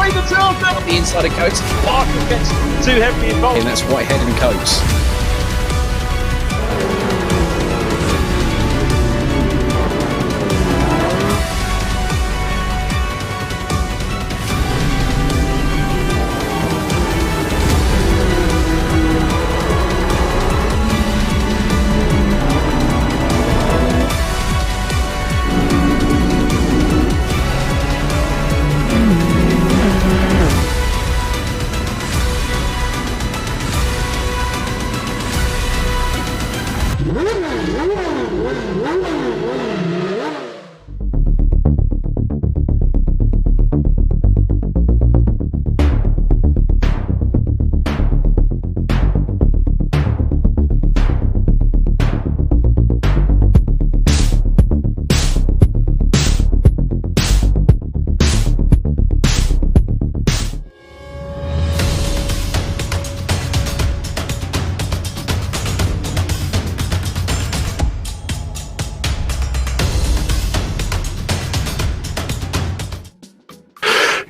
between the two of them. The inside of Coates. Barker gets too heavily involved. And that's Whitehead and Coates.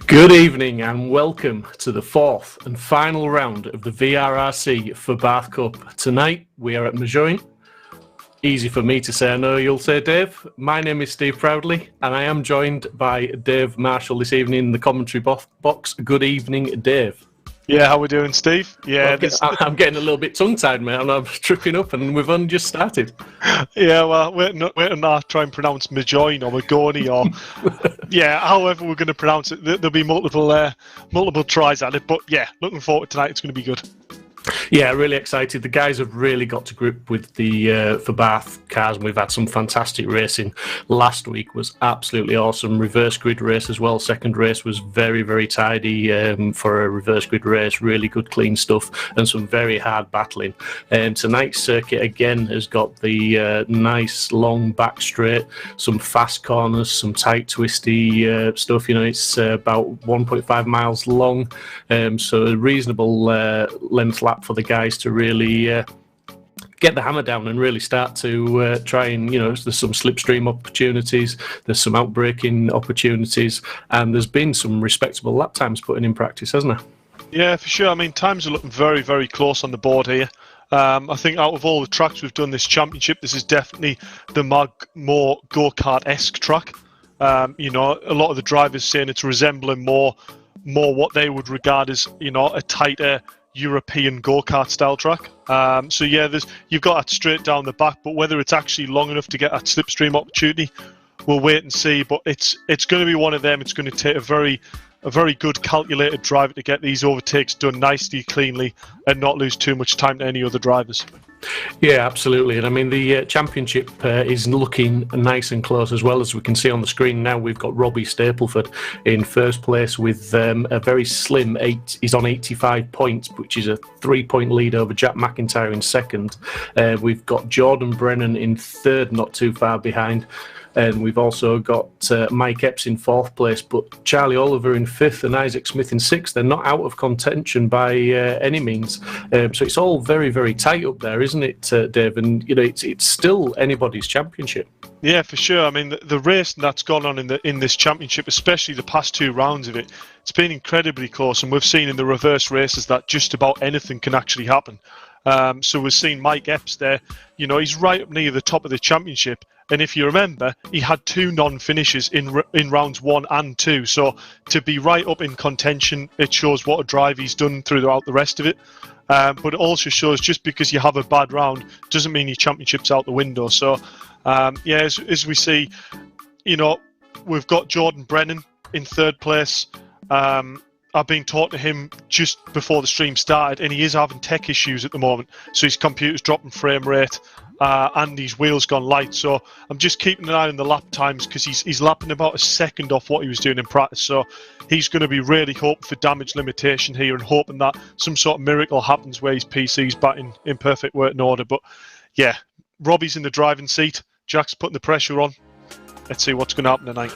Good evening and welcome to the fourth and final round of the VRRC Fabarth Cup. Tonight we are at Magione. Easy for me to say, I know you'll say Dave. My name is Steve Proudley and I am joined by Dave Marshall this evening in the commentary box. Good evening, Dave. Yeah, how we doing, Steve? Yeah, I'm getting a little bit tongue-tied, mate, and I'm tripping up, and we've only just started. Yeah, well, we're not trying to pronounce Magione or Magoni or yeah, however we're going to pronounce it. There'll be multiple tries at it, but yeah, looking forward to tonight. It's going to be good. Yeah, really excited. The guys have really got to grip with the Fabarth cars, and we've had some fantastic racing. Last week was absolutely awesome. Reverse grid race as well. Second race was very, very tidy for a reverse grid race. Really good, clean stuff, and some very hard battling. Tonight's circuit again has got the nice long back straight, some fast corners, some tight, twisty stuff. You know, it's about 1.5 miles long, so a reasonable length lap for the guys to really get the hammer down and really start to try and, you know, there's some slipstream opportunities, there's some outbraking opportunities, and there's been some respectable lap times put in practice, hasn't there? Yeah, for sure. I mean, times are looking very, very close on the board here. I think out of all the tracks we've done this championship, this is definitely the more go-kart-esque track. You know, a lot of the drivers saying it's resembling more what they would regard as, you know, a tighter European go-kart style track. So yeah, you've got that straight down the back, but whether it's actually long enough to get that slipstream opportunity, we'll wait and see. But it's going to be one of them. It's going to take a very good calculated driver to get these overtakes done nicely, cleanly, and not lose too much time to any other drivers. Yeah, absolutely. And I mean, the championship is looking nice and close as well. As we can see on the screen now, we've got Robbie Stapleford in first place with a very slim he's on 85 points, which is a 3-point lead over Jack McIntyre in second. We've got Jordan Brennan in third, not too far behind. And we've also got Mike Epps in fourth place, but Charlie Oliver in fifth and Isaac Smith in sixth. They're not out of contention by any means. So it's all very, very tight up there, isn't it, Dave? And you know, it's still anybody's championship. Yeah, for sure. I mean, the race that's gone on in this championship, especially the past two rounds of it, it's been incredibly close. And we've seen in the reverse races that just about anything can actually happen. So we've seen Mike Epps there. You know, he's right up near the top of the championship. And if you remember, he had two non-finishes in rounds 1 and 2. So to be right up in contention, it shows what a drive he's done throughout the rest of it. But it also shows just because you have a bad round doesn't mean your championship's out the window. So, yeah, as we see, you know, we've got Jordan Brennan in third place. I've been talking to him just before the stream started, and he is having tech issues at the moment. So his computer's dropping frame rate, and his wheels gone light. So I'm just keeping an eye on the lap times because he's lapping about a second off what he was doing in practice. So he's going to be really hoping for damage limitation here and hoping that some sort of miracle happens where his PC's back in perfect working order. But yeah, Robbie's in the driving seat. Jack's putting the pressure on. Let's see what's going to happen tonight.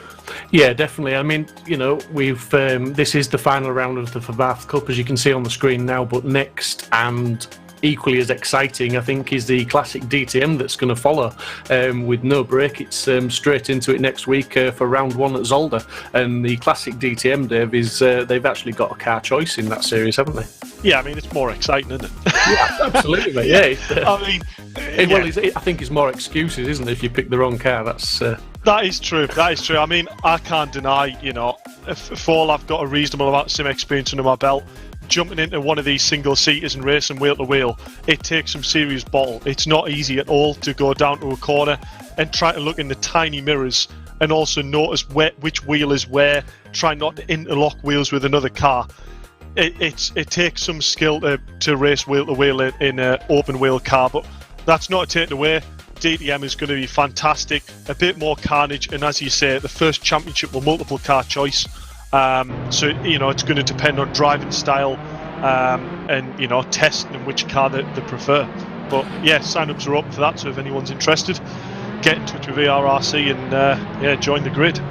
Yeah, definitely. I mean, you know, we've this is the final round of the Fabarth Cup, as you can see on the screen now. But next and equally as exciting, I think, is the classic DTM that's going to follow with no break. It's straight into it next week for round 1 at Zolder. And the classic DTM, Dave, is they've actually got a car choice in that series, haven't they? Yeah, I mean, it's more exciting, isn't it? Yeah, absolutely, mate. Yeah. I mean, I think it's more excuses, isn't it, if you pick the wrong car? That is true. That is true. I mean, I can't deny, if all I've got a reasonable amount of sim experience under my belt, jumping into one of these single seaters and racing wheel to wheel, it takes some serious bottle. It's not easy at all to go down to a corner and try to look in the tiny mirrors and also notice which wheel is where. Try not to interlock wheels with another car. It takes some skill to race wheel to wheel in an open wheel car, but that's not to take it away. DTM is going to be fantastic, a bit more carnage, and as you say, the first championship with multiple car choice. So it's going to depend on driving style and testing which car they prefer. But yeah, sign-ups are up for that. So if anyone's interested, get in touch with VRRC and join the grid.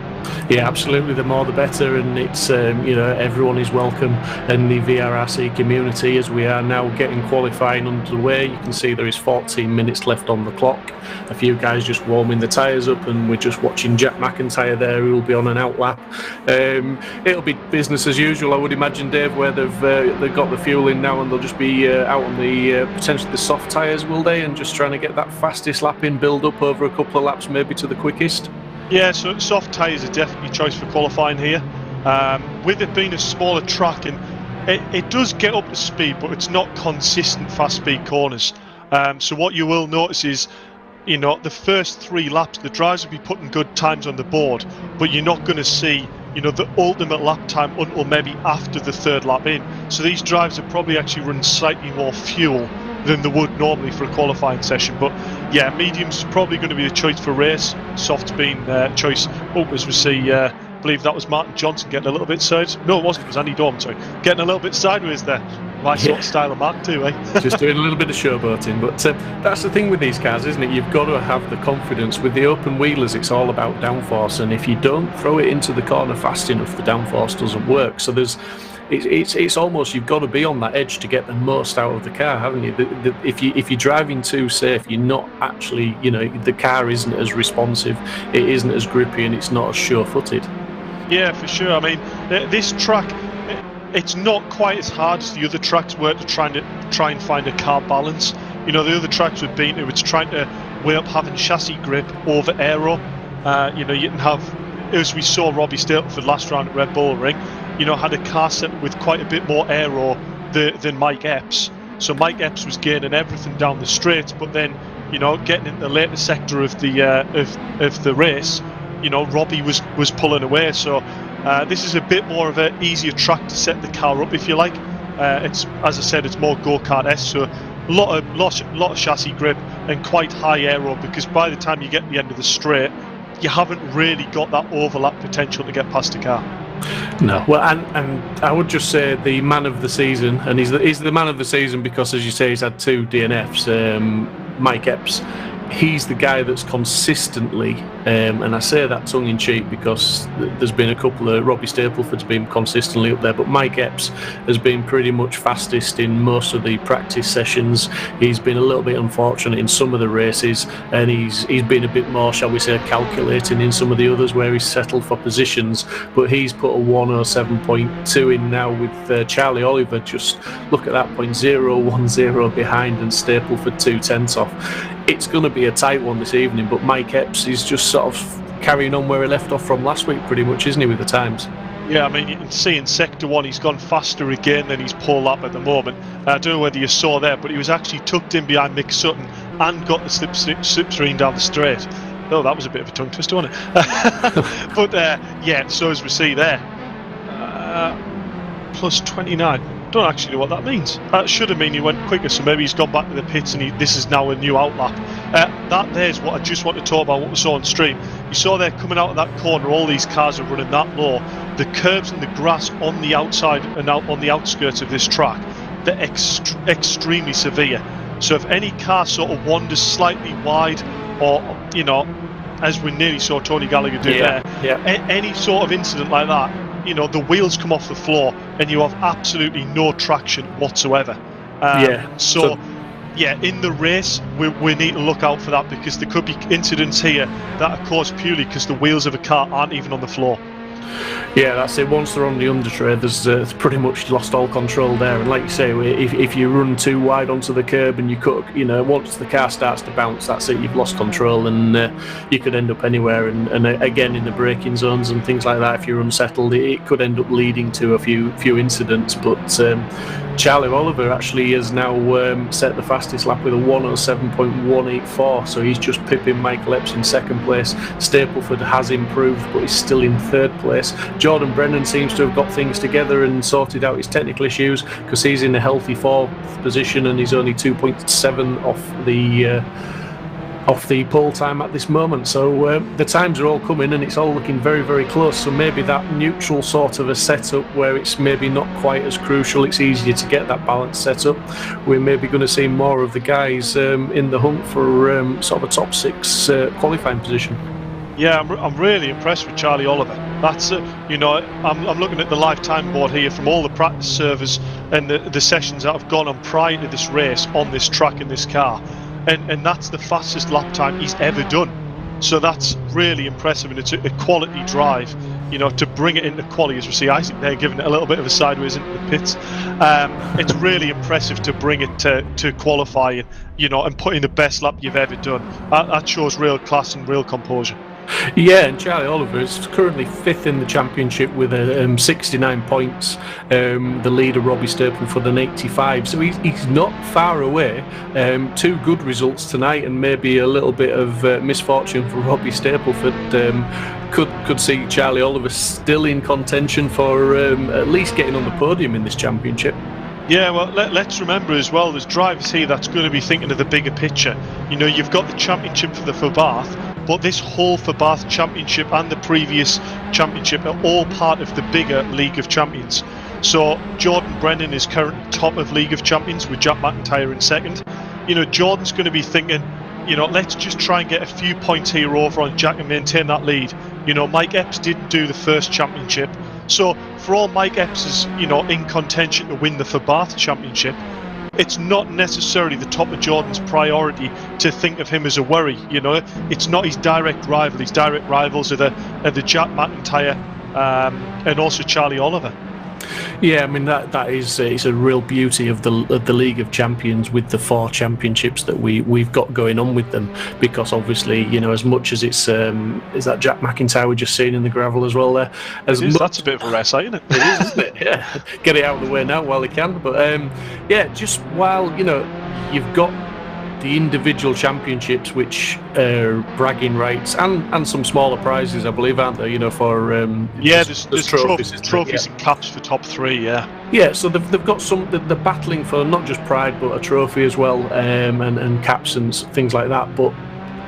Yeah, absolutely. The more the better, and it's everyone is welcome in the VRRC community. As we are now getting qualifying underway, you can see there is 14 minutes left on the clock. A few guys just warming the tyres up, and we're just watching Jack McIntyre there, who will be on an out lap. It'll be business as usual, I would imagine, Dave, where they've got the fuel in now, and they'll just be out on the potentially the soft tyres, will they, and just trying to get that fastest lap in, build up over a couple of laps, maybe to the quickest. Yeah, so soft tyres are definitely a choice for qualifying here. With it being a smaller track, and it does get up to speed, but it's not consistent fast speed corners. So what you will notice is, the first 3 laps, the drivers will be putting good times on the board, but you're not going to see, the ultimate lap time until maybe after the 3rd lap in. So these drivers are probably actually running slightly more fuel than they would normally for a qualifying session. But yeah, medium's probably going to be a choice for race. Soft's been choice. As we see, I believe that was Martin Johnson getting a little bit sideways. No, it wasn't. It was Andy Dorman, sorry. Getting a little bit sideways there. My sort of style of Mark too, eh? Just doing a little bit of showboating. But that's the thing with these cars, isn't it? You've got to have the confidence. With the open wheelers, it's all about downforce. And if you don't throw it into the corner fast enough, the downforce doesn't work. So it's almost, you've got to be on that edge to get the most out of the car, haven't you? If you're driving too safe, you're not actually, the car isn't as responsive, it isn't as grippy, and it's not as sure-footed. Yeah, for sure. I mean, this track, it's not quite as hard as the other tracks were to try and find a car balance. The other tracks we've been to, it's trying to weigh up having chassis grip over aero. You can have, as we saw Robbie Stapleford last round at Red Bull Ring, had a car set with quite a bit more aero than Mike Epps. So Mike Epps was gaining everything down the straight, but then, getting into the later sector of the race, Robbie was pulling away. So this is a bit more of an easier track to set the car up, if you like. It's, as I said, it's more go-kart-esque, so a lot of chassis grip and quite high aero, because by the time you get to the end of the straight, you haven't really got that overlap potential to get past the car. No, well, and I would just say the man of the season, and he's the man of the season because, as you say, he's had 2 DNFs. Mike Epps, he's the guy that's consistently, and I say that tongue-in-cheek because there's been a couple of, Robbie Stapleford's been consistently up there, but Mike Epps has been pretty much fastest in most of the practice sessions. He's been a little bit unfortunate in some of the races, and he's been a bit more, shall we say, calculating in some of the others where he's settled for positions, but he's put a 107.2 in now with Charlie Oliver. Just look at that, 0.010 behind, and Stapleford 2/10 off. It's going to be a tight one this evening, but Mike Epps is just sort of carrying on where he left off from last week, pretty much, isn't he, with the times? Yeah, I mean, you can see in Sector 1 he's gone faster again than his pole lap at the moment. I don't know whether you saw there, but he was actually tucked in behind Mick Sutton and got the slipstream down the straight. Oh, that was a bit of a tongue twister, wasn't it? But yeah, so as we see there, plus 29. Don't actually know what that means. That should have mean he went quicker, so maybe he's gone back to the pits and this is now a new outlap. That there's what I just want to talk about, what we saw on stream. You saw there coming out of that corner, all these cars are running that low. The curbs and the grass on the outside and out on the outskirts of this track, they're extremely severe. So if any car sort of wanders slightly wide, or as we nearly saw Tony Gallagher do any sort of incident like that, the wheels come off the floor and you have absolutely no traction whatsoever. So yeah, in the race, we need to look out for that, because there could be incidents here that are caused purely because the wheels of a car aren't even on the floor. Yeah, that's it. Once they're on the undertray, there's pretty much lost all control there. And like you say, if you run too wide onto the curb and you cut, once the car starts to bounce, that's it. You've lost control, and you could end up anywhere. And again, in the braking zones and things like that, if you're unsettled, it could end up leading to a few incidents. But Charlie Oliver actually has now set the fastest lap with a 107.184, so he's just pipping Michael Epps in second place. Stapleford has improved, but he's still in third place. Jordan Brennan seems to have got things together and sorted out his technical issues, because he's in a healthy fourth position and he's only 2.7 off the pole time at this moment. So the times are all coming and it's all looking very, very close. So maybe that neutral sort of a setup where it's maybe not quite as crucial, it's easier to get that balance set up. We're maybe going to see more of the guys in the hunt for sort of a top six qualifying position. Yeah, I'm really impressed with Charlie Oliver. That's I'm looking at the lifetime board here from all the practice servers and the sessions that have gone on prior to this race on this track in this car, and that's the fastest lap time he's ever done. So that's really impressive, and it's a quality drive, to bring it into quality. As we see Isaac there giving it a little bit of a sideways into the pits. It's really impressive to bring it to qualifying, and put in the best lap you've ever done. That shows real class and real composure. Yeah, and Charlie Oliver is currently fifth in the championship with 69 points. The leader, Robbie Stapleford, an 85. So he's not far away. Two good results tonight, and maybe a little bit of misfortune for Robbie Stapleford. Could see Charlie Oliver still in contention for at least getting on the podium in this championship. Yeah, well, let's remember as well, there's drivers here that's going to be thinking of the bigger picture. You've got the championship for the Fabarth, but this whole Fabarth championship and the previous championship are all part of the bigger League of Champions. So Jordan Brennan is currently top of League of Champions with Jack McIntyre in second. Jordan's going to be thinking, let's just try and get a few points here over on Jack and maintain that lead. Mike Epps didn't do the first championship. So for all Mike Epps is, in contention to win the Fabarth Championship, it's not necessarily the top of Jordan's priority to think of him as a worry. It's not his direct rival. His direct rivals are the Jack McIntyre and also Charlie Oliver. Yeah, I mean that is it's a real beauty of the League of Champions with the 4 championships that we've got going on with them, because obviously as much as it's is that Jack McIntyre we're just seeing in the gravel as well there. That's a bit of a rare sight, isn't it? It is, isn't it? Yeah, get it out of the way now while they can. But just while you've got the individual championships, which are bragging rights and some smaller prizes, I believe, aren't there? For there's trophies and caps for top 3. Yeah, so they've got some. They're battling for not just pride but a trophy as well, and caps and things like that. But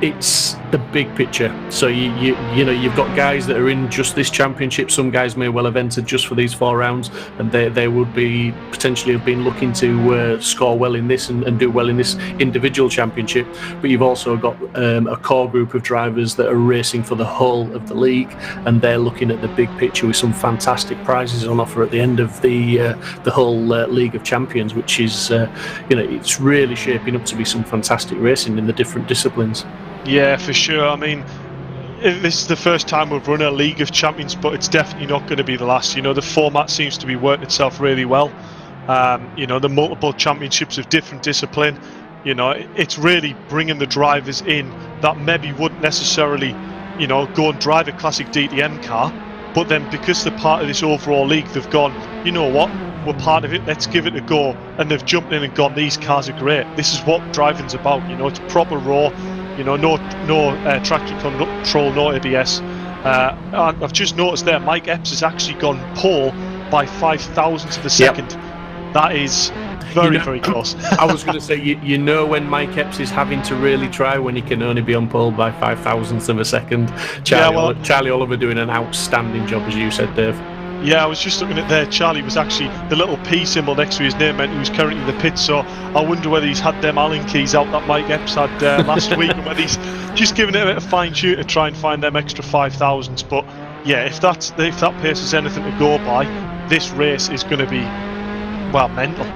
it's the big picture. So you've got guys that are in just this championship. Some guys may well have entered just for these 4 rounds, and they would be potentially have been looking to score well in this and do well in this individual championship. But you've also got a core group of drivers that are racing for the whole of the league, and they're looking at the big picture with some fantastic prizes on offer at the end of the whole League of Champions, which is it's really shaping up to be some fantastic racing in the different disciplines. Yeah, for sure. I mean, this is the first time we've run a League of Champions, but it's definitely not going to be the last. The format seems to be working itself really well. The multiple championships of different discipline. It's really bringing the drivers in that maybe wouldn't necessarily, go and drive a classic DTM car, but then because they're part of this overall league, they've gone, you know what, we're part of it, let's give it a go, and they've jumped in and gone, these cars are great. This is what driving's about. It's proper raw. No traction control, no ABS. I've just noticed there, Mike Epps has actually gone pole by 5,000ths of a second. Yep. That is very, very close. I was going to say, when Mike Epps is having to really try when he can only be on pole by 5,000ths of a second. Charlie Oliver doing an outstanding job, as you said, Dave. Yeah, I was just looking at there. Charlie was actually, the little P symbol next to his name meant he was currently in the pit. So I wonder whether he's had them Allen keys out that Mike Epps had last week, and whether he's just giving it a bit of fine tune to try and find them extra 5,000ths. But yeah, if that pace is anything to go by, this race is going to be, well, mental.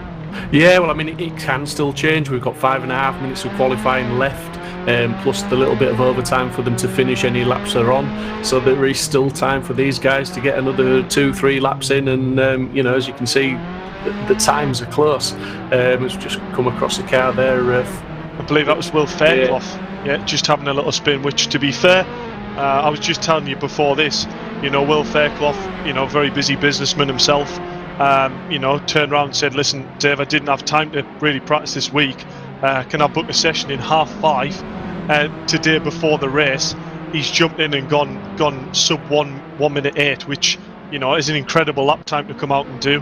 Yeah, well, I mean, it can still change. We've got 5.5 minutes of qualifying left, plus the little bit of overtime for them to finish any laps they're on. So there is still time for these guys to get another 2-3 laps in, and you know, as you can see, the times are close. It's just come across the car there. I believe that was Will Fairclough. Yeah, just having a little spin. Which, to be fair, I was just telling you before this. You know, Will Fairclough, you know, very busy businessman himself. You know, turned around and said, "Listen, Dave, I didn't have time to really practice this week. Can I book a session in 5:30 today before the race?" He's jumped in and gone sub 1:08, which, you know, is an incredible lap time to come out and do.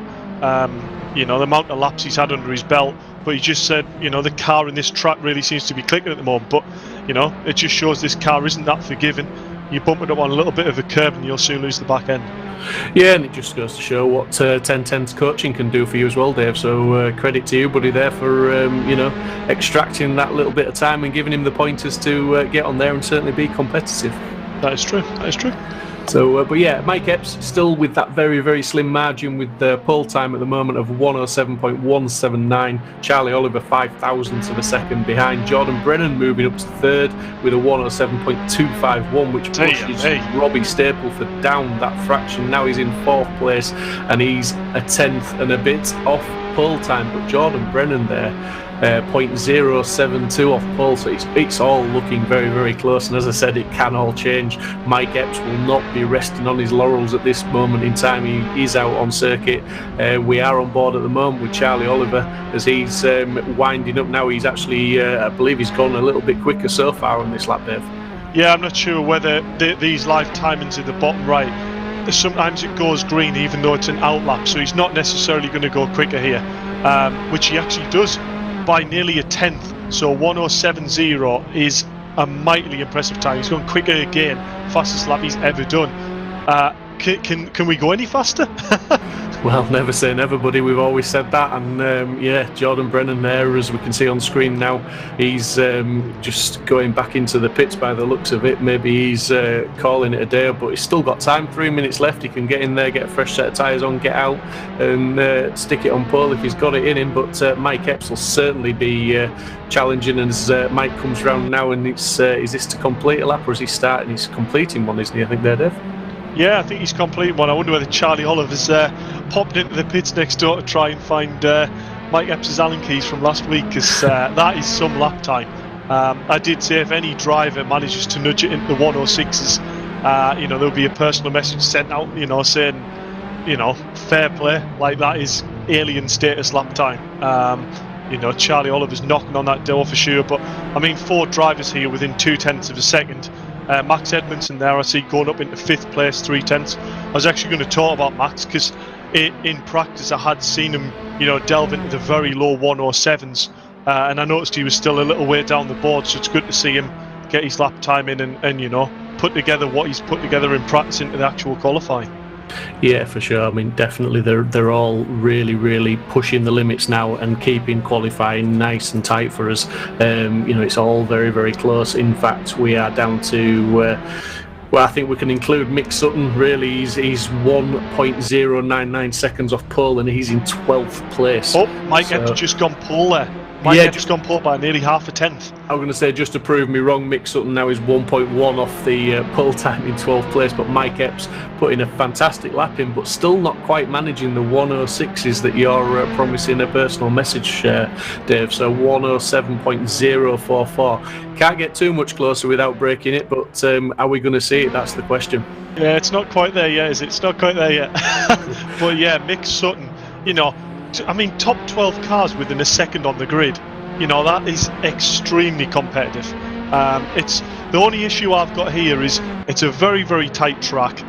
You know, the amount of laps he's had under his belt. But he just said, you know, the car in this track really seems to be clicking at the moment. But, you know, it just shows this car isn't that forgiving. You bump it up on a little bit of a curb and you'll soon lose the back end. Yeah, and it just goes to show what 1010's coaching can do for you as well, Dave. So credit to you, buddy, there for you know, extracting that little bit of time and giving him the pointers to get on there and certainly be competitive. That is true. That is true. So, but yeah, Mike Epps still with that very, very slim margin with the pole time at the moment of 1:07.179. Charlie Oliver 0.05 of a second behind. Jordan Brennan moving up to third with a 1:07.251, which pushes Robbie Stapleford down that fraction. Now he's in fourth place and he's a tenth and a bit off pole time. But Jordan Brennan there, 0.072 off pole, so it's all looking very, very close. And as I said, it can all change. Mike Epps will not be resting on his laurels at this moment in time. He is out on circuit. We are on board at the moment with Charlie Oliver as he's winding up now. He's actually, I believe he's gone a little bit quicker so far on this lap, Dave. Yeah, I'm not sure whether these live timings at the bottom right, sometimes it goes green even though it's an out lap, so he's not necessarily going to go quicker here, which he actually does by nearly a tenth. So 1:070 is a mightily impressive time. He's gone quicker again, fastest lap he's ever done. Can we go any faster? Well, never say never, buddy. We've always said that. And yeah, Jordan Brennan there, as we can see on screen now, he's just going back into the pits by the looks of it. Maybe he's calling it a day, but he's still got time. 3 minutes left. He can get in there, get a fresh set of tyres on, get out and stick it on pole if he's got it in him. But Mike Epps will certainly be challenging as Mike comes round now. And it's is this to complete a lap or is he starting? He's completing one, isn't he? I think there, Dave. Yeah, I think he's completing one. I wonder whether Charlie Oliver's popped into the pits next door to try and find Mike Epps' Allen keys from last week, because that is some lap time. I did say if any driver manages to nudge it into the 106s, you know, there'll be a personal message sent out, you know, saying, you know, fair play. Like, that is alien status lap time. You know, Charlie Oliver's knocking on that door for sure. But I mean, 4 drivers here within 0.2 of a second. Max Edmondson there, I see going up into 5th place, 0.3. I was actually going to talk about Max because in practice I had seen him, you know, delve into the very low 1:07s, and I noticed he was still a little way down the board. So it's good to see him get his lap time in and you know, put together what he's put together in practice into the actual qualifying. Yeah, for sure. I mean, definitely they're all really, really pushing the limits now and keeping qualifying nice and tight for us. You know, it's all very, very close. In fact, we are down to well, I think we can include Mick Sutton. Really, he's 1.099 seconds off pole and he's in 12th place. Oh, Mike Epps just gone pole there. Mike Epps just gone pole by nearly half a tenth. I was going to say, just to prove me wrong, Mick Sutton now is 1.1 off the pole time in 12th place, but Mike Epps putting a fantastic lap in, but still not quite managing the 1:06s that you're promising a personal message, Dave. So 1:07.044. Can't get too much closer without breaking it, but are we going to see it? That's the question. Yeah, it's not quite there yet, is it? It's not quite there yet. But yeah, Mick Sutton, you know, I mean, top 12 cars within a second on the grid. You know, that is extremely competitive. It's the only issue I've got here is it's a very, very tight track.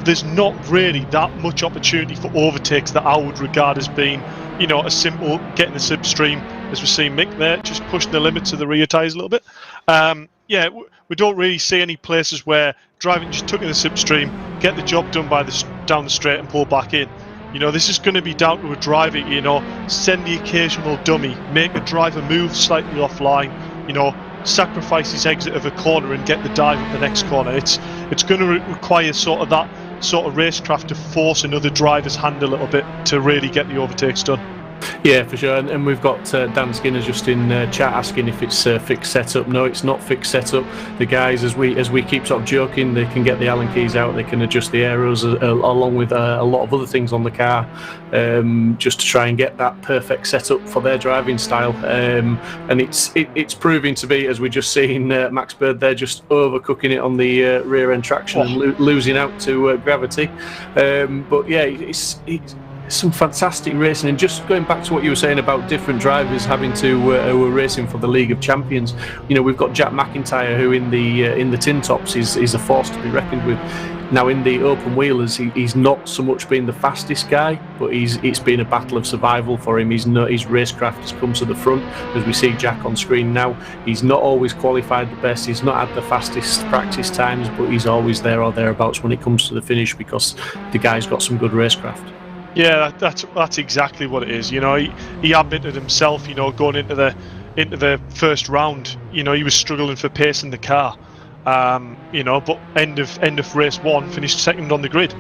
There's not really that much opportunity for overtakes that I would regard as being, you know, a simple getting the slipstream, as we're seeing Mick there, just pushing the limits of the rear tyres a little bit. Yeah, we don't really see any places where driving just took in the slipstream, get the job done by down the straight and pull back in. You know, this is going to be down to a driver, you know, send the occasional dummy, make a driver move slightly offline, you know, sacrifice his exit of a corner and get the dive at the next corner. It's going to require sort of that sort of racecraft to force another driver's hand a little bit to really get the overtakes done. Yeah, for sure. And we've got Dan Skinner just in chat asking if it's fixed setup. No, it's not fixed setup. The guys, as we keep sort of joking, they can get the Allen keys out, they can adjust the aeros along with a lot of other things on the car, just to try and get that perfect setup for their driving style. And it's proving to be, as we just seen Max Bird there, just overcooking it on the rear end traction and losing out to gravity. But yeah, it's some fantastic racing. And just going back to what you were saying about different drivers having to who are racing for the League of Champions, we've got Jack McIntyre, who in the tin tops is a force to be reckoned with. Now in the open wheelers, he's not so much been the fastest guy, but it's been a battle of survival for him. His racecraft has come to the front, as we see Jack on screen now. He's not always qualified the best, he's not had the fastest practice times, but he's always there or thereabouts when it comes to the finish, because the guy's got some good racecraft. Yeah, that's exactly what it is. He admitted himself, going into the first round, he was struggling for pace in the car. But end of race one, finished second on the grid.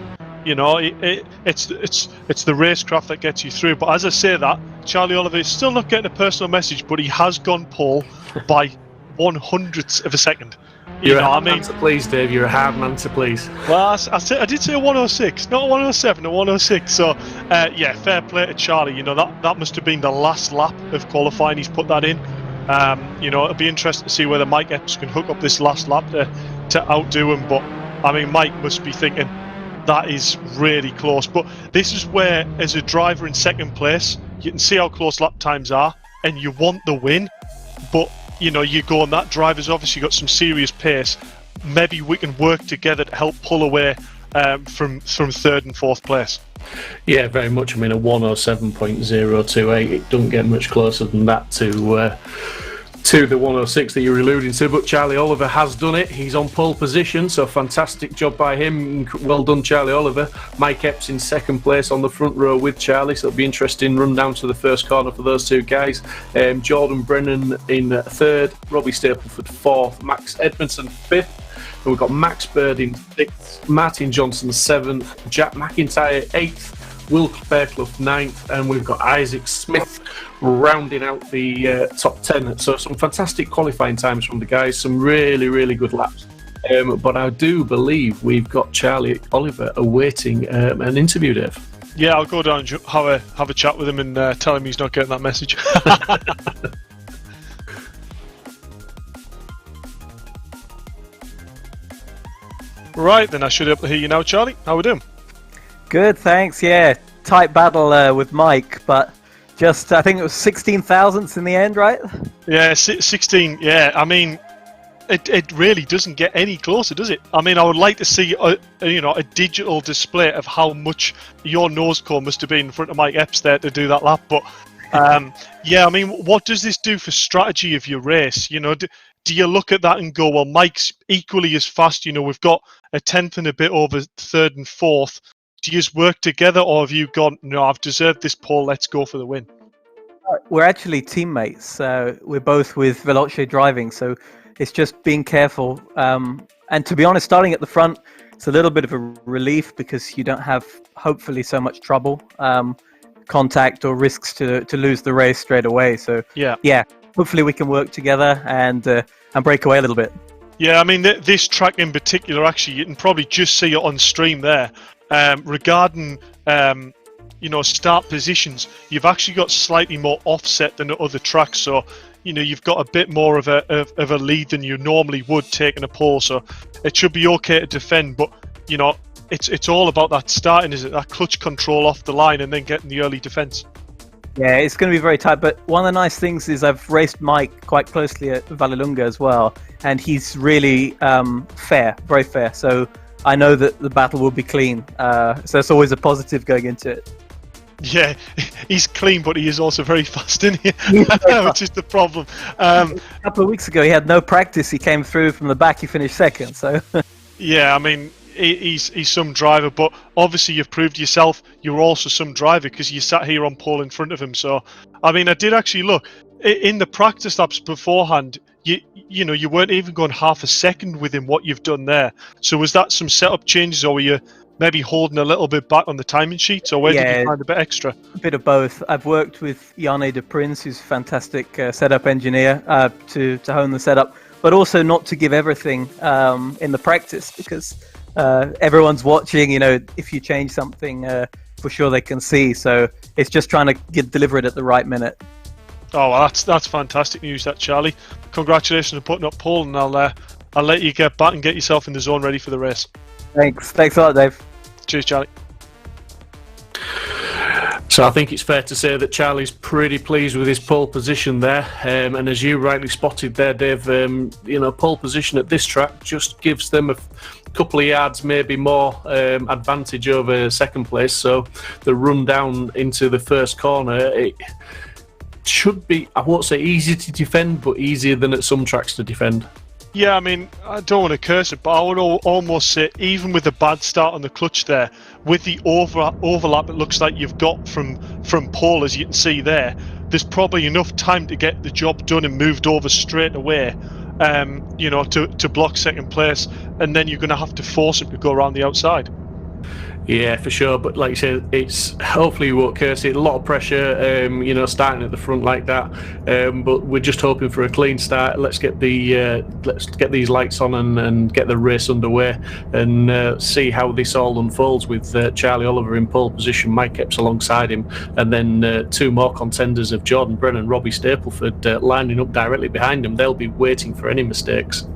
It's the racecraft that gets you through. But as I say that, Charlie Oliver is still not getting a personal message, but he has gone pole by 1/100th of a second. You're a hard man to please, Dave. You're a hard man to please. Well, I did say a 106, not a 107, a 106. So, yeah, fair play to Charlie. That must have been the last lap of qualifying. He's put that in. It'll be interesting to see whether Mike Epps can hook up this last lap to outdo him. But Mike must be thinking that is really close. But this is where, as a driver in second place, you can see how close lap times are, and you want the win. But you go on, that driver's obviously got some serious pace. Maybe we can work together to help pull away from third and fourth place. Yeah, very much. A 107.028. It doesn't get much closer than that to the 106 that you're alluding to. But Charlie Oliver has done it. He's on pole position, so fantastic job by him. Well done, Charlie Oliver. Mike Epps in second place on the front row with Charlie, so it'll be interesting run down to the first corner for those two guys. Jordan Brennan in third, Robbie Stapleford fourth, Max Edmondson fifth. And we've got Max Bird in sixth, Martin Johnson seventh, Jack McIntyre eighth, Will Fairclough ninth, and we've got Isaac Smith rounding out the top 10. So some fantastic qualifying times from the guys, some really, really good laps. But I do believe we've got Charlie Oliver awaiting an interview, Dave. Yeah, I'll go down and have a chat with him and tell him he's not getting that message. Right, then I should be able to hear you now, Charlie. How are we doing? Good, thanks. Yeah, tight battle with Mike, but just, I think it was 16 thousandths in the end, right? Yeah, 16. Yeah, it really doesn't get any closer, does it? I would like to see a digital display of how much your nose cone must have been in front of Mike Epps there to do that lap. But yeah, what does this do for strategy of your race? Do you look at that and go, well, Mike's equally as fast? We've got a tenth and a bit over third and fourth. Do you just work together, or have you gone, no, I've deserved this pole, let's go for the win? We're actually teammates. We're both with Veloce driving, so it's just being careful. And to be honest, starting at the front, it's a little bit of a relief because you don't have, hopefully, so much trouble, contact or risks to lose the race straight away. So yeah, hopefully we can work together and break away a little bit. Yeah, this track in particular, actually, you can probably just see it on stream there. Regarding start positions, you've actually got slightly more offset than at other tracks, so you've got a bit more of a lead than you normally would taking a pole, so it should be okay to defend. But it's all about that starting, is it? That clutch control off the line and then getting the early defense. Yeah, it's going to be very tight, but one of the nice things is I've raced Mike quite closely at Vallelunga as well, and he's really fair, very fair, so I know that the battle will be clean, so it's always a positive going into it. Yeah, he's clean, but he is also very fast, isn't he? Which is the problem. A couple of weeks ago, he had no practice. He came through from the back. He finished second. So yeah, he's some driver, but obviously you've proved yourself. You're also some driver because you sat here on pole in front of him. So I did actually look in the practice laps beforehand. You weren't even going half a second with him. What you've done there. So was that some setup changes, or were you maybe holding a little bit back on the timing sheets, or where did you find a bit extra? A bit of both. I've worked with Janne de Prins, who's a fantastic setup engineer, to hone the setup, but also not to give everything in the practice, because everyone's watching. If you change something, for sure they can see. So it's just trying to deliver it at the right minute. Oh, well, that's fantastic news, that, Charlie. Congratulations on putting up pole, and I'll let you get back and get yourself in the zone ready for the race. Thanks a lot, Dave. Cheers, Charlie. So I think it's fair to say that Charlie's pretty pleased with his pole position there, and as you rightly spotted there, Dave, pole position at this track just gives them a couple of yards, maybe more advantage over second place. So the run down into the first corner, it should be, I won't say easy to defend, but easier than at some tracks to defend. Yeah, I mean, I don't want to curse it, but I would almost say, even with the bad start on the clutch there, with the overlap it looks like you've got from pole, as you can see there, there's probably enough time to get the job done and moved over straight away, to block second place, and then you're going to have to force him to go around the outside. Yeah, for sure. But like you said, it's hopefully you won't curse it. A lot of pressure, starting at the front like that. But we're just hoping for a clean start. Let's get these lights on and get the race underway, and see how this all unfolds with Charlie Oliver in pole position, Mike Epps alongside him, and then two more contenders of Jordan Brennan and Robbie Stapleford lining up directly behind him. They'll be waiting for any mistakes.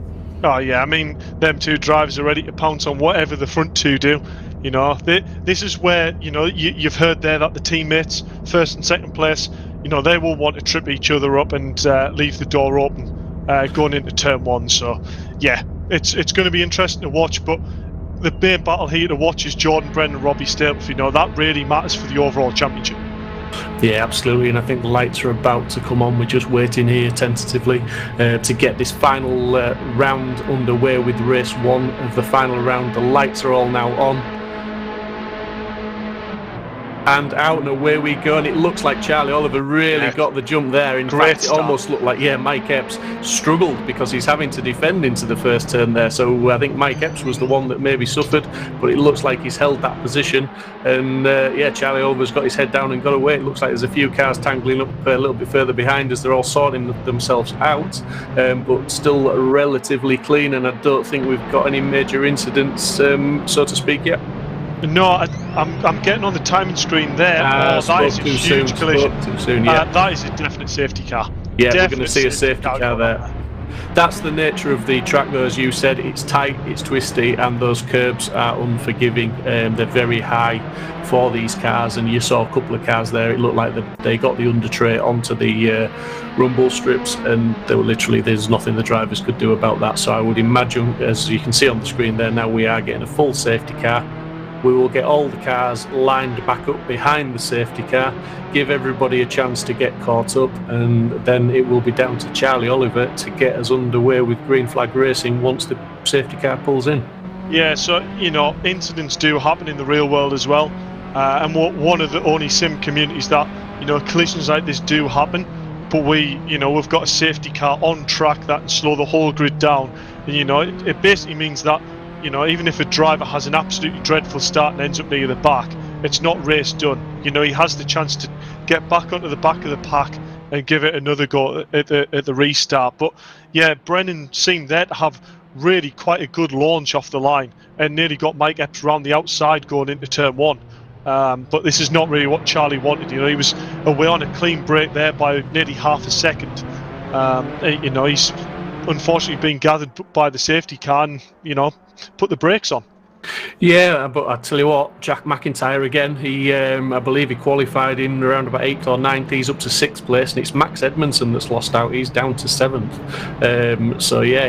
Oh yeah, I mean, them two drivers are ready to pounce on whatever the front two do. This is where, you've heard there that the teammates, first and second place, they will want to trip each other up and leave the door open going into turn one. So, yeah, it's going to be interesting to watch. But the main battle here to watch is Jordan Brennan and Robbie Stapleford. That really matters for the overall championship. Yeah, absolutely, and I think the lights are about to come on. We're just waiting here tentatively to get this final round underway with race one of the final round. The lights are all now on. And out and away we go, and it looks like Charlie Oliver really got the jump there. In fact, it almost looked like, Mike Epps struggled because he's having to defend into the first turn there. So I think Mike Epps was the one that maybe suffered, but it looks like he's held that position. And Charlie Oliver's got his head down and got away. It looks like there's a few cars tangling up a little bit further behind as they're all sorting themselves out, but still relatively clean, and I don't think we've got any major incidents, so to speak, yet. No, I'm getting on the timing screen there. That is a huge collision. Too soon, yeah. That is a definite safety car. Yeah, we're going to see a safety car there. That's the nature of the track, though, as you said. It's tight, it's twisty, and those curbs are unforgiving. They're very high for these cars, and you saw a couple of cars there. It looked like they got the under tray onto the rumble strips, and they were there's nothing the drivers could do about that. So I would imagine, as you can see on the screen there now, we are getting a full safety car. We will get all the cars lined back up behind the safety car, give everybody a chance to get caught up, and then it will be down to Charlie Oliver to get us underway with green flag racing once the safety car pulls in. Yeah, so, incidents do happen in the real world as well. And we're one of the only sim communities that, collisions like this do happen. But we've got a safety car on track that can slow the whole grid down. And, it basically means that, even if a driver has an absolutely dreadful start and ends up near the back, it's not race done. He has the chance to get back onto the back of the pack and give it another go at the restart. But yeah, Brennan seemed there to have really quite a good launch off the line and nearly got Mike Epps around the outside going into turn one. But this is not really what Charlie wanted. He was away on a clean break there by nearly half a second. He's unfortunately being gathered by the safety car and, put the brakes on. Yeah, but I tell you what, Jack McIntyre again, he I believe he qualified in around about 8th or 9th. He's up to 6th place, and it's Max Edmondson that's lost out. He's down to 7th. So yeah,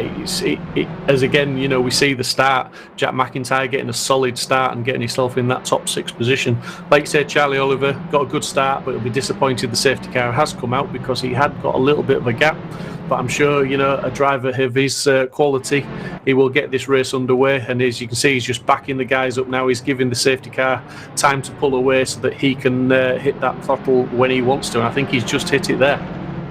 as again, we see the start, Jack McIntyre getting a solid start and getting himself in that top 6 position. Like you said, Charlie Oliver got a good start, but he'll be disappointed the safety car has come out because he had got a little bit of a gap. But I'm sure, a driver of his quality, he will get this race underway. And as you can see, he's just backing the guys up now. He's giving the safety car time to pull away so that he can hit that throttle when he wants to. And I think he's just hit it there.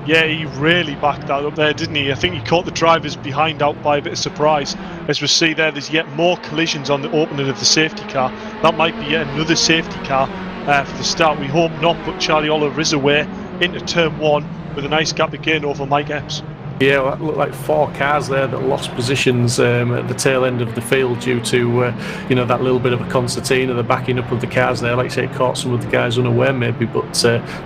Yeah, he really backed that up there, didn't he? I think he caught the drivers behind out by a bit of surprise. As we see there's yet more collisions on the opening of the safety car. That might be yet another safety car for the start. We hope not, but Charlie Oliver is away into turn 1 with a nice gap again over Mike Epps. Yeah, well, that looked like 4 cars there that lost positions at the tail end of the field due to, that little bit of a concertina, the backing up of the cars there. Like I say, it caught some of the guys unaware maybe, but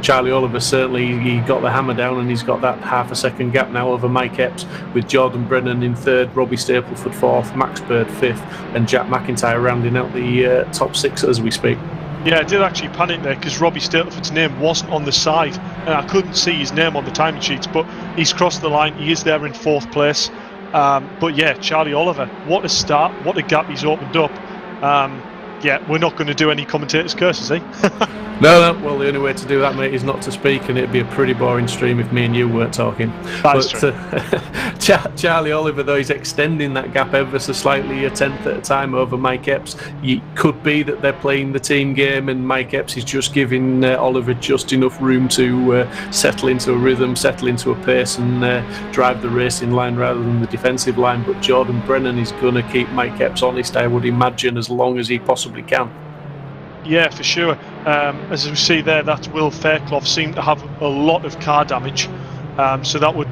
Charlie Oliver certainly, he got the hammer down, and he's got that half a second gap now over Mike Epps, with Jordan Brennan in 3rd, Robbie Stapleford 4th, Max Bird 5th, and Jack McIntyre rounding out the top 6 as we speak. Yeah, I did actually panic there because Robbie Stapleford's name wasn't on the side, and I couldn't see his name on the timing sheets, but he's crossed the line. He is there in 4th place. But yeah, Charlie Oliver, what a start, what a gap he's opened up. Yeah, we're not going to do any commentators' curses, eh? No, well, the only way to do that, mate, is not to speak, and it'd be a pretty boring stream if me and you weren't talking. That's true. Charlie Oliver, though, he's extending that gap ever so slightly, a 10th at a time over Mike Epps. It could be that they're playing the team game, and Mike Epps is just giving Oliver just enough room to settle into a rhythm, settle into a pace, and drive the racing line rather than the defensive line. But Jordan Brennan is going to keep Mike Epps honest, I would imagine, as long as he possibly can. Yeah, for sure. As we see there, that's Will Fairclough seemed to have a lot of car damage, so that would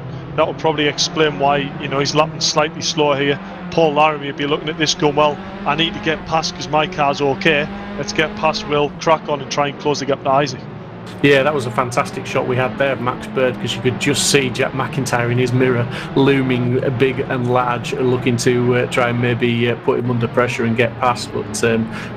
probably explain why he's lapping slightly slower here. Paul Laramie would be looking at this going, well, I need to get past because my car's okay. Let's get past Will, crack on, and try and close the gap to Isaac. Yeah, that was a fantastic shot we had there of Max Bird, because you could just see Jack McIntyre in his mirror looming big and large, looking to try and maybe put him under pressure and get past, but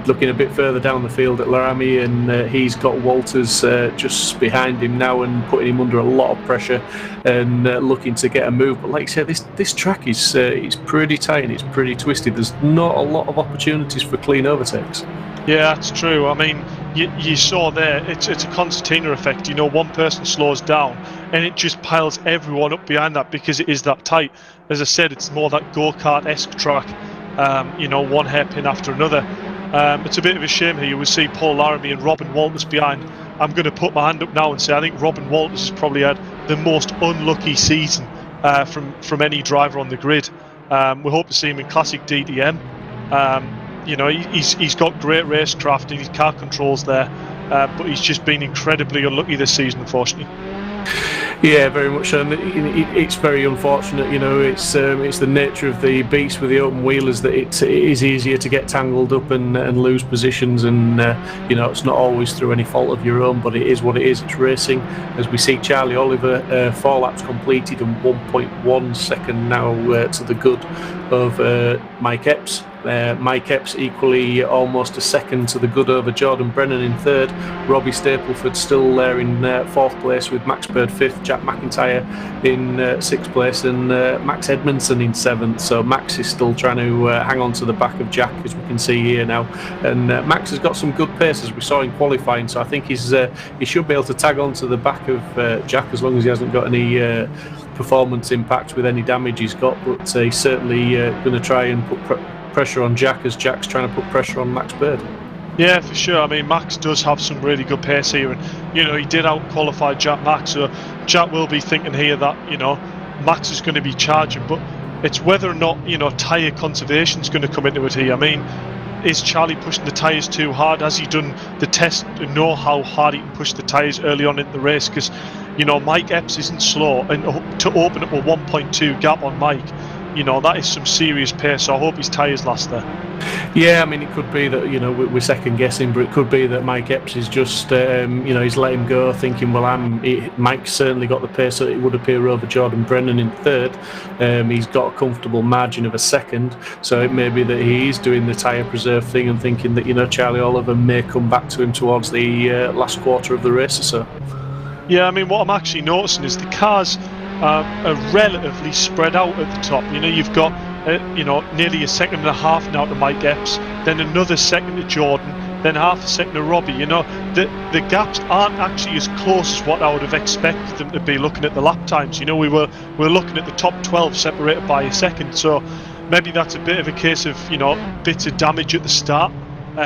looking a bit further down the field at Laramie, and he's got Walters just behind him now and putting him under a lot of pressure and looking to get a move. But like I said, this track is it's pretty tight and it's pretty twisted. There's not a lot of opportunities for clean overtakes. Yeah, that's true. I mean, you saw there, it's a concertina effect. One person slows down and it just piles everyone up behind that because it is that tight. As I said, it's more that go-kart-esque track, one hairpin after another. It's a bit of a shame here. You will see Paul Laramie and Robin Walters behind. I'm going to put my hand up now and say I think Robin Walters has probably had the most unlucky season from any driver on the grid. We hope to see him in Classic DTM. He's got great racecraft and his car controls there, but he's just been incredibly unlucky this season, unfortunately. Yeah, very much so. And it's very unfortunate, it's the nature of the beast with the open wheelers that it is easier to get tangled up and lose positions, and it's not always through any fault of your own, but it is what it is. It's racing. As we see Charlie Oliver, 4 laps completed and 1.1 second now to the good of Mike Epps. Mike Epps equally almost a second to the good over Jordan Brennan in 3rd. Robbie Stapleford still there in 4th place with Max Bird 5th, Jack McIntyre in 6th place, and Max Edmondson in 7th. So Max is still trying to hang on to the back of Jack, as we can see here now. And Max has got some good pace, as we saw in qualifying, so I think he should be able to tag on to the back of Jack as long as he hasn't got any performance impact with any damage he's got. But he's certainly going to try and put pressure on Jack, as Jack's trying to put pressure on Max Bird. Yeah, for sure. I mean, Max does have some really good pace here, and he did out-qualify Jack Max, so Jack will be thinking here that Max is going to be charging, but it's whether or not tyre conservation is going to come into it here. I mean, is Charlie pushing the tyres too hard? Has he done the test to know how hard he can push the tyres early on in the race? Because Mike Epps isn't slow, and to open up a 1.2 gap on Mike, that is some serious pace, so I hope his tyres last there. Yeah, I mean, it could be that, we're second guessing, but it could be that Mike Epps is just, he's let him go thinking, well, Mike's certainly got the pace that it would appear over Jordan Brennan in 3rd. He's got a comfortable margin of a second, so it may be that he is doing the tyre preserve thing and thinking that, Charlie Oliver may come back to him towards the last quarter of the race or so. Yeah, I mean, what I'm actually noticing is the cars are relatively spread out at the top. You've got nearly a second and a half now to Mike Epps, then another second to Jordan, then half a second to Robbie. The gaps aren't actually as close as what I would have expected them to be looking at the lap times. We're looking at the top 12 separated by a second, so maybe that's a bit of a case of bits of damage at the start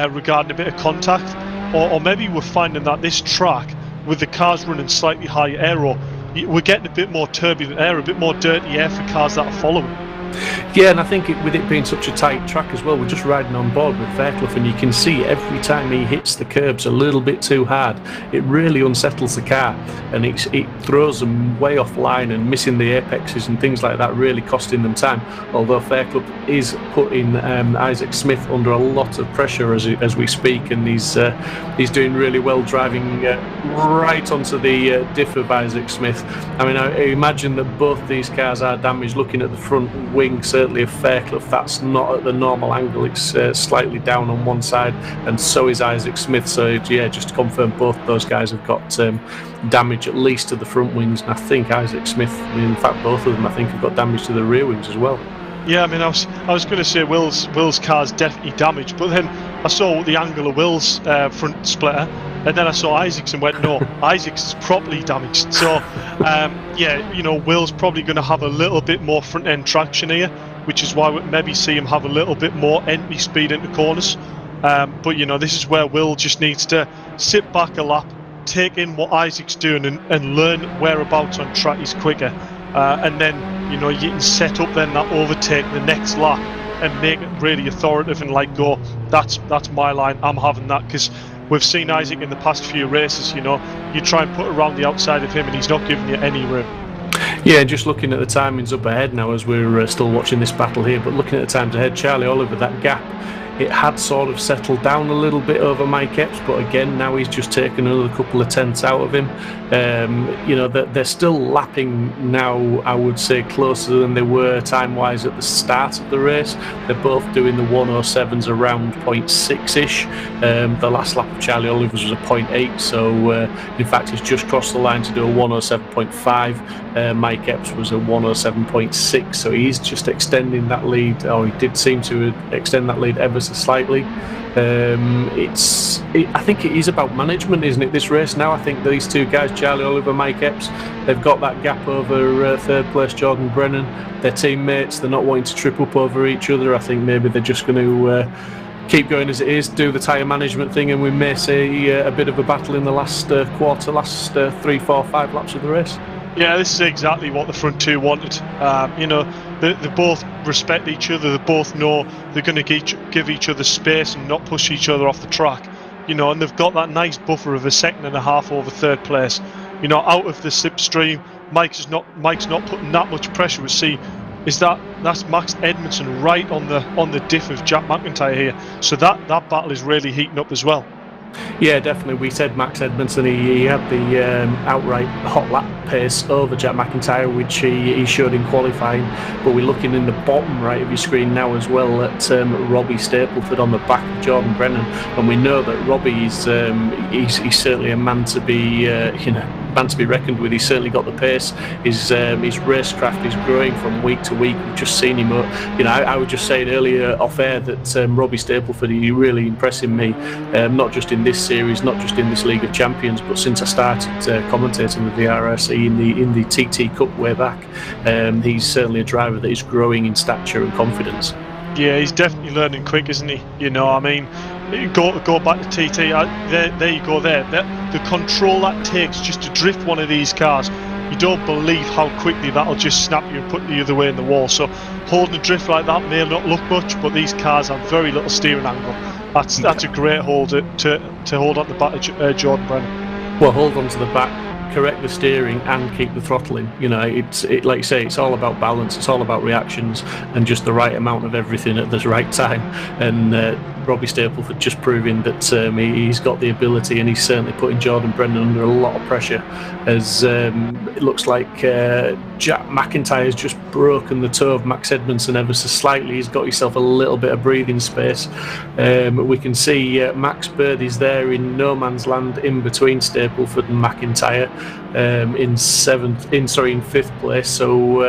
regarding a bit of contact, or maybe we're finding that this track, with the cars running slightly higher aero, we're getting a bit more turbulent air, a bit more dirty air for cars that are following. Yeah, and I think with it being such a tight track as well, we're just riding on board with Fairclough, and you can see every time he hits the curbs a little bit too hard, it really unsettles the car, and it throws them way offline and missing the apexes and things like that, really costing them time. Although Fairclough is putting Isaac Smith under a lot of pressure as we speak, and he's doing really well, driving right onto the diff of Isaac Smith. I mean, I imagine that both these cars are damaged. Looking at the front wing, certainly of Fairclough, that's not at the normal angle, it's slightly down on one side, and so is Isaac Smith. So yeah, just to confirm, both those guys have got damage at least to the front wings, and I think Isaac Smith, in fact both of them, I think have got damage to the rear wings as well. Yeah, I mean, I was going to say Will's car's definitely damaged, but then I saw the angle of Will's front splitter, and then I saw Isaac's and went, no, Isaac's is properly damaged. So, yeah, Will's probably going to have a little bit more front end traction here, which is why we maybe see him have a little bit more entry speed into corners. But this is where Will just needs to sit back a lap, take in what Isaac's doing, and learn whereabouts on track he's quicker. And then, you can set up then that overtake the next lap and make it really authoritative and go, that's my line, I'm having that. Because we've seen Isaac in the past few races, you try and put around the outside of him and he's not giving you any room. Yeah, just looking at the timings up ahead now as we're still watching this battle here, but looking at the times ahead, Charlie Oliver, that gap, it had sort of settled down a little bit over Mike Epps, but again, now he's just taken another couple of tenths out of him. They're still lapping now, I would say, closer than they were time-wise at the start of the race. They're both doing the 107s around 0.6-ish. The last lap of Charlie Oliver's was a 0.8, so in fact he's just crossed the line to do a 107.5. Mike Epps was a 107.6, so he's just extending that lead, or he did seem to extend that lead ever so slightly. I think it is about management, isn't it, this race now? I think these two guys, Charlie Oliver, Mike Epps, they've got that gap over third place Jordan Brennan. They're teammates, they're not wanting to trip up over each other. I think maybe they're just going to keep going as it is, do the tyre management thing, and we may see a bit of a battle in the last quarter, last 3, 4, 5 laps of the race. Yeah, this is exactly what the front two wanted. They both respect each other. They both know they're going to give each other space and not push each other off the track. And they've got that nice buffer of a second and a half over third place. Out of the slipstream, Mike's not putting that much pressure. We see that's Max Edmondson right on the diff of Jack McIntyre here. So that battle is really heating up as well. Yeah, definitely. We said Max Edmondson, he had the outright hot lap pace over Jack McIntyre, which he showed in qualifying. But we're looking in the bottom right of your screen now as well at Robbie Stapleford on the back of Jordan Brennan, and we know that Robbie is he's certainly a man to be reckoned with. He's certainly got the pace. His racecraft is growing from week to week. We've just seen him. I was just saying earlier off air that Robbie Stapleford, he's really impressing me, not just in this series, not just in this League of Champions, but since I started commentating with VRRC in the TT Cup way back. He's certainly a driver that is growing in stature and confidence. Yeah, he's definitely learning quick, isn't he? I mean, go back to TT. There you go. There, the control that takes just to drift one of these cars, you don't believe how quickly that'll just snap you and put you the other way in the wall. So holding a drift like that may not look much, but these cars have very little steering angle. That's a great hold to hold on the back of Jordan Brennan. Well, hold on to the back, correct the steering, and keep the throttle in. It's like you say, it's all about balance. It's all about reactions and just the right amount of everything at the right time. And Robbie Stapleford just proving that he's got the ability, and he's certainly putting Jordan Brennan under a lot of pressure, as it looks like Jack McIntyre's just broken the toe of Max Edmondson ever so slightly. He's got himself a little bit of breathing space. We can see Max Birdie's there in no man's land in between Stapleford and McIntyre in fifth place. So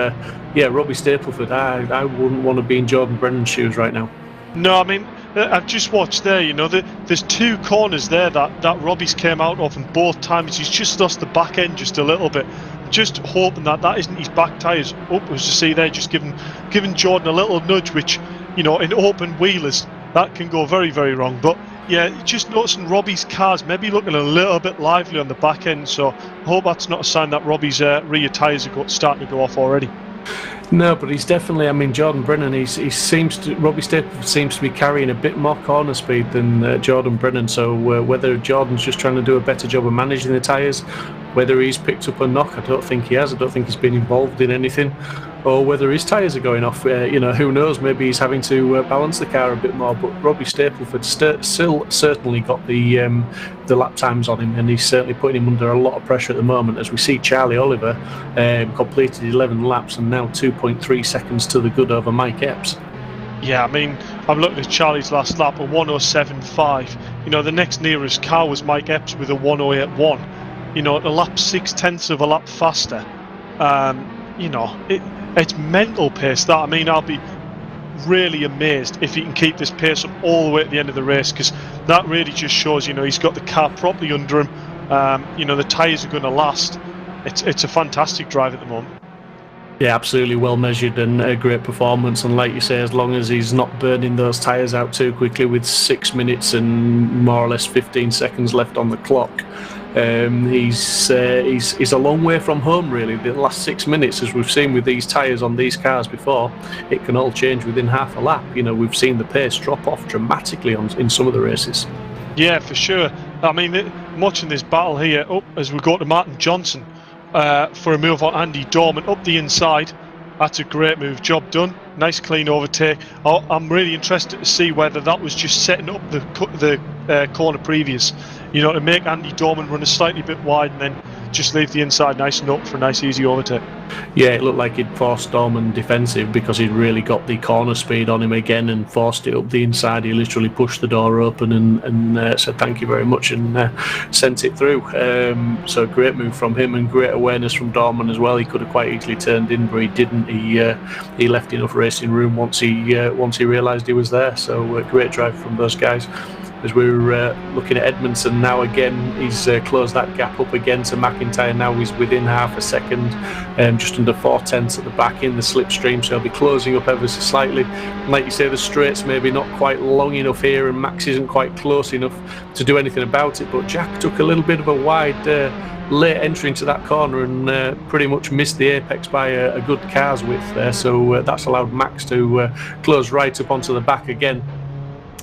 Robbie Stapleford, I wouldn't want to be in Jordan Brennan's shoes right now. No, I mean, I've just watched there, there's two corners there that Robbie's came out of, and both times he's just lost the back end just a little bit. Just hoping that isn't his back tyres up, as you see there, just giving Jordan a little nudge, which, in open wheelers, that can go very, very wrong. But Yeah, just noticing Robbie's car's maybe looking a little bit lively on the back end, so I hope that's not a sign that Robbie's rear tyres are starting to go off already. No, but he's definitely. I mean, Jordan Brennan. Robbie Staple seems to be carrying a bit more corner speed than Jordan Brennan. So whether Jordan's just trying to do a better job of managing the tyres, whether he's picked up a knock, I don't think he has. I don't think he's been involved in anything, or whether his tyres are going off. Who knows? Maybe he's having to balance the car a bit more. But Robbie Stapleford still certainly got the lap times on him, and he's certainly putting him under a lot of pressure at the moment. As we see, Charlie Oliver completed 11 laps and now 2.3 seconds to the good over Mike Epps. Yeah, I mean, I'm looking at Charlie's last lap, a 1:07.5. The next nearest car was Mike Epps with a 1:08.1. A lap 0.6 of a lap faster. It's mental pace that. I mean, I'll be really amazed if he can keep this pace up all the way at the end of the race, because that really just shows, he's got the car properly under him. The tyres are going to last. It's a fantastic drive at the moment. Yeah, absolutely well measured and a great performance. And like you say, as long as he's not burning those tyres out too quickly with 6 minutes and more or less 15 seconds left on the clock, he's a long way from home, really. The last 6 minutes, as we've seen with these tyres on these cars before, it can all change within half a lap. We've seen the pace drop off dramatically in some of the races. Yeah, for sure. I mean, I'm watching this battle here as we go to Martin Johnson for a move on Andy Dorman up the inside. That's a great move. Job done. Nice clean overtake. I'm really interested to see whether that was just setting up the corner previous, to make Andy Dorman run a slightly bit wide and then just leave the inside nice and up for a nice easy overtake. Yeah, it looked like he'd forced Dorman defensive because he'd really got the corner speed on him again and forced it up the inside. He literally pushed the door open and said thank you very much and sent it through. So great move from him and great awareness from Dorman as well. He could have quite easily turned in, but he didn't. He left enough racing room once he realised he was there. So great drive from those guys. As we're looking at Edmondson now again, he's closed that gap up again to McIntyre. Now he's within half a second, just under 4/10 at the back in the slipstream, so he'll be closing up ever so slightly. Like you say, the straights maybe not quite long enough here, and Max isn't quite close enough to do anything about it, but Jack took a little bit of a wide late entry into that corner and pretty much missed the apex by a good car's width there, so that's allowed Max to close right up onto the back again.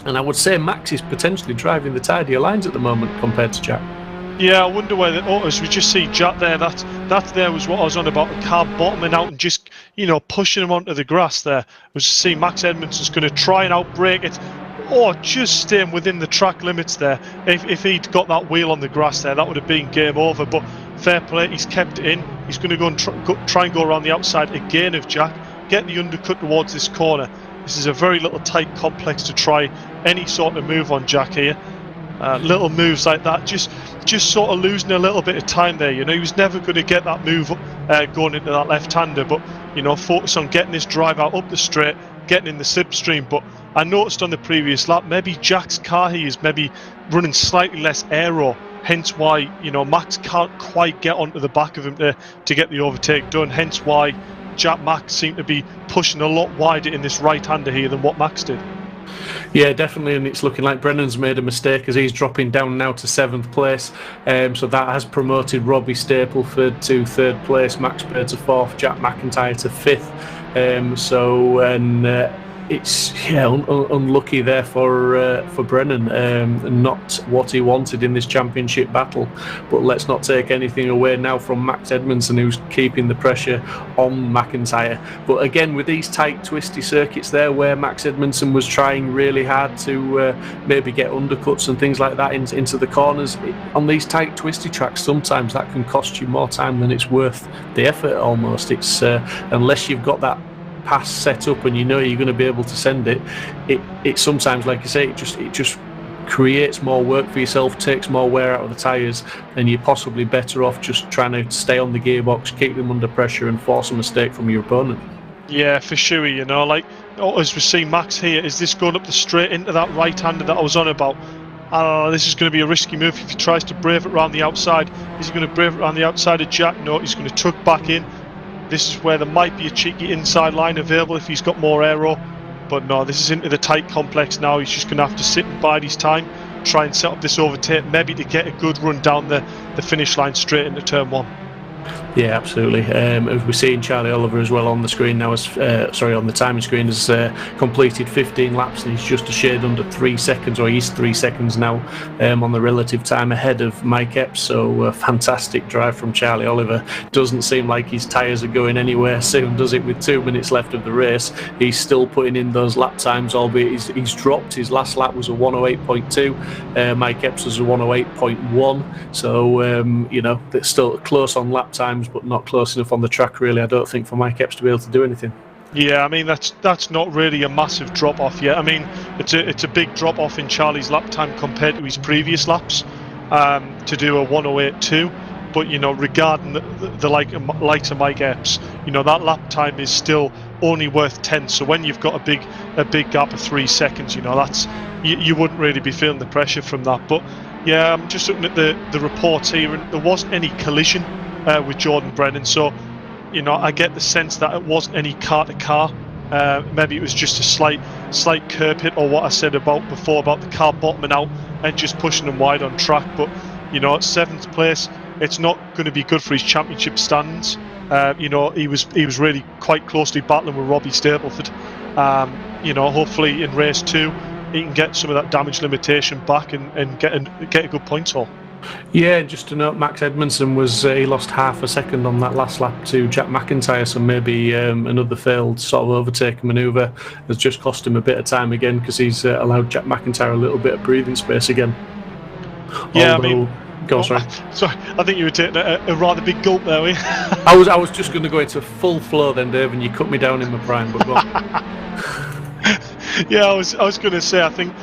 And I would say Max is potentially driving the tidier lines at the moment compared to Jack. Yeah, I wonder where as we just see Jack there, that there was what I was on about, the car bottoming out and just, pushing him onto the grass there. Was to see Max Edmondson's going to try and outbrake it, or just staying within the track limits there. If he'd got that wheel on the grass there, that would have been game over, but fair play, he's kept it in. He's going to go and try and go around the outside again of Jack, get the undercut towards this corner. This is a very little tight complex to try any sort of move on Jack here. Little moves like that, just sort of losing a little bit of time there. He was never going to get that move going into that left-hander, but focus on getting his drive out up the straight, getting in the slipstream. But I noticed on the previous lap, maybe Jack's car here is maybe running slightly less aero, hence why Max can't quite get onto the back of him to get the overtake done. Hence why Max seemed to be pushing a lot wider in this right-hander here than what Max did. Yeah, definitely, and it's looking like Brennan's made a mistake as he's dropping down now to 7th place. So that has promoted Robbie Stapleford to 3rd place, Max Baird to 4th, Jack McIntyre to 5th. It's unlucky there for Brennan, not what he wanted in this championship battle. But let's not take anything away now from Max Edmondson, who's keeping the pressure on McIntyre. But again, with these tight, twisty circuits there, where Max Edmondson was trying really hard to maybe get undercuts and things like that into the corners, on these tight, twisty tracks, sometimes that can cost you more time than it's worth the effort. Almost, it's unless you've got that pass set up and you're going to be able to send it sometimes, like you say, it just creates more work for yourself, takes more wear out of the tyres, and you're possibly better off just trying to stay on the gearbox, keep them under pressure and force a mistake from your opponent. Yeah, for sure, as we see Max here, is this going up the straight into that right-hander that I was on about? This is going to be a risky move if he tries to brave it around the outside. Is he going to brave it around the outside of Jack? No, he's going to tuck back in. This is where there might be a cheeky inside line available if he's got more aero. But no, this is into the tight complex now. He's just going to have to sit and bide his time. try and set up this overtake, maybe to get a good run down the finish line straight into turn 1. Yeah, absolutely. We're seeing Charlie Oliver as well on the screen now. On the timing screen, has completed 15 laps and he's just a shade under 3 seconds, or he's 3 seconds now on the relative time ahead of Mike Epps. So fantastic drive from Charlie Oliver. Doesn't seem like his tyres are going anywhere soon, does it? With 2 minutes left of the race, he's still putting in those lap times, albeit he's dropped. His last lap was a 108.2. Mike Epps was a 108.1. So they're still close on lap times, but not close enough on the track, really, I don't think, for Mike Epps to be able to do anything. Yeah, I mean, that's not really a massive drop off yet. I mean, it's a big drop off in Charlie's lap time compared to his previous laps, to do a 108.2. But regarding the likes of Mike Epps, that lap time is still only worth 10. So when you've got a big gap of 3 seconds, that's you wouldn't really be feeling the pressure from that. But yeah, I'm just looking at the reports here, and there wasn't any collision with Jordan Brennan, so I get the sense that it wasn't any car to car. Maybe it was just a slight curb hit, or what I said before about the car bottoming out and just pushing him wide on track. But at 7th place, it's not going to be good for his championship standings. He was really quite closely battling with Robbie Stapleford. Hopefully in race 2 he can get some of that damage limitation back and get a good points haul. Yeah, just to note, Max Edmondson he lost half a second on that last lap to Jack McIntyre, so maybe another failed sort of overtaking manoeuvre has just cost him a bit of time again, because he's allowed Jack McIntyre a little bit of breathing space again. Yeah, Sorry, I think you were taking a rather big gulp there, were you? I was just going to go into full flow then, Dave, and you cut me down in my prime, but go on. Yeah, I was going to say, I think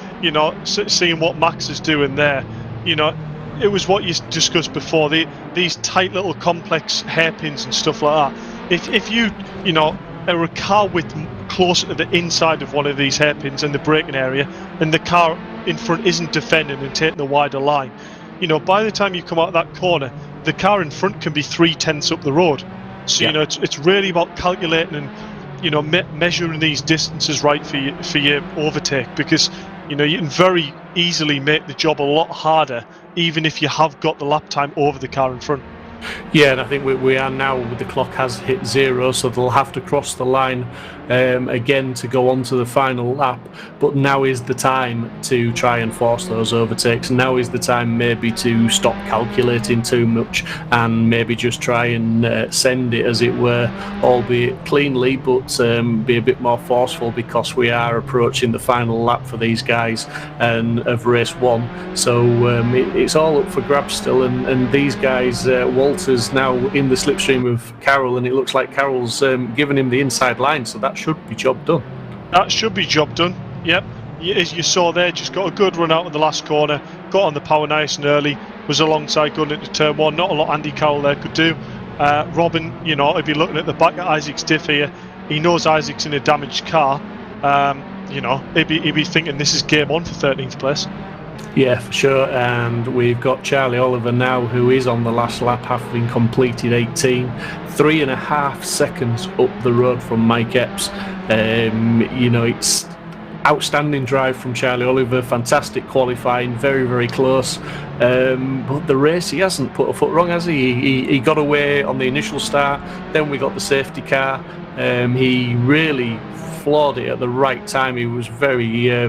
seeing what Max is doing there, it was what you discussed before, these tight little complex hairpins and stuff like that. If you are a car width closer to the inside of one of these hairpins in the braking area, and the car in front isn't defending and taking the wider line, by the time you come out of that corner, the car in front can be 3/10 up the road. So it's really about calculating and measuring these distances right for your overtake, because you can very easily make the job a lot harder, even if you have got the lap time over the car in front. Yeah, and I think we are now, the clock has hit 0, so they'll have to cross the line again to go on to the final lap. But now is the time to try and force those overtakes. Now is the time maybe to stop calculating too much and maybe just try and send it, as it were, albeit cleanly, but be a bit more forceful, because we are approaching the final lap for these guys and of race 1. So it's all up for grabs still, and these guys, Walter's now in the slipstream of Carroll, and it looks like Carroll's given him the inside line, so that should be job done. That should be job done, yep. As you saw there, just got a good run out of the last corner, got on the power nice and early, was alongside going into turn 1. Not a lot Andy Carroll there could do. Robin, if you're looking at the back of Isaac's diff here, he knows Isaac's in a damaged car. He'd be thinking this is game on for 13th place. Yeah, for sure. And we've got Charlie Oliver now, who is on the last lap, having completed 18, 3.5 seconds up the road from Mike Epps. It's outstanding drive from Charlie Oliver, fantastic qualifying, very, very close. But the race, he hasn't put a foot wrong, has he? He got away on the initial start, then we got the safety car. He really floored it at the right time. He was very